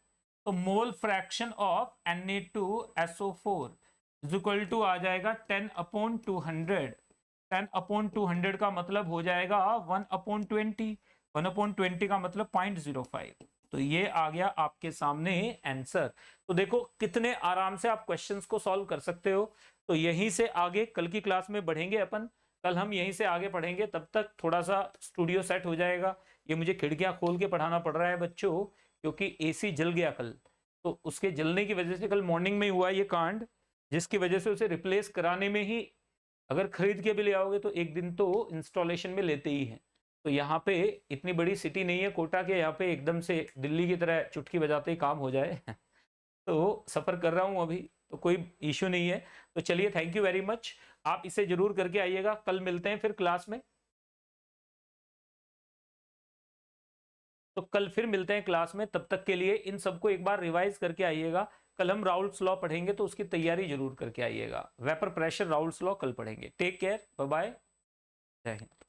तो mole fraction of Na2SO4 is equal to आ जाएगा 10/200। 10/200 का मतलब हो जाएगा 1/20। 1/20 का मतलब 0.05। तो ये आ गया आपके सामने आंसर। तो देखो कितने आराम से आप क्वेश्चंस को सॉल्व कर सकते हो। तो यहीं से आगे कल की क्लास में बढ़ेंगे अपन, कल हम यहीं से आगे पढ़ेंगे। तब तक थोड़ा सा स्टूडियो सेट हो जाएगा। ये मुझे खिड़कियां खोल के पढ़ाना पड़ रहा है बच्चों, क्योंकि एसी जल गया कल, तो उसके जलने की वजह से कल मॉर्निंग में हुआ ये कांड, जिसकी वजह से उसे रिप्लेस कराने में ही, अगर खरीद के भी ले आओगे तो एक दिन तो इंस्टॉलेशन में लेते ही हैं। तो यहाँ पे इतनी बड़ी सिटी नहीं है कोटा के, यहाँ पे एकदम से दिल्ली की तरह चुटकी बजाते ही काम हो जाए तो सफर कर रहा हूँ अभी, तो कोई इश्यू नहीं है। तो चलिए, थैंक यू वेरी मच। आप इसे जरूर करके आइएगा। कल मिलते हैं फिर क्लास में। तो कल फिर मिलते हैं क्लास में। तब तक के लिए इन सबको एक बार रिवाइज करके आइएगा। कल हम राउल्ट्स लॉ पढ़ेंगे, तो उसकी तैयारी जरूर करके आइएगा। वेपर प्रेशर राउल्ट्स लॉ कल पढ़ेंगे। टेक केयर, बाय बाय, जय हिंद।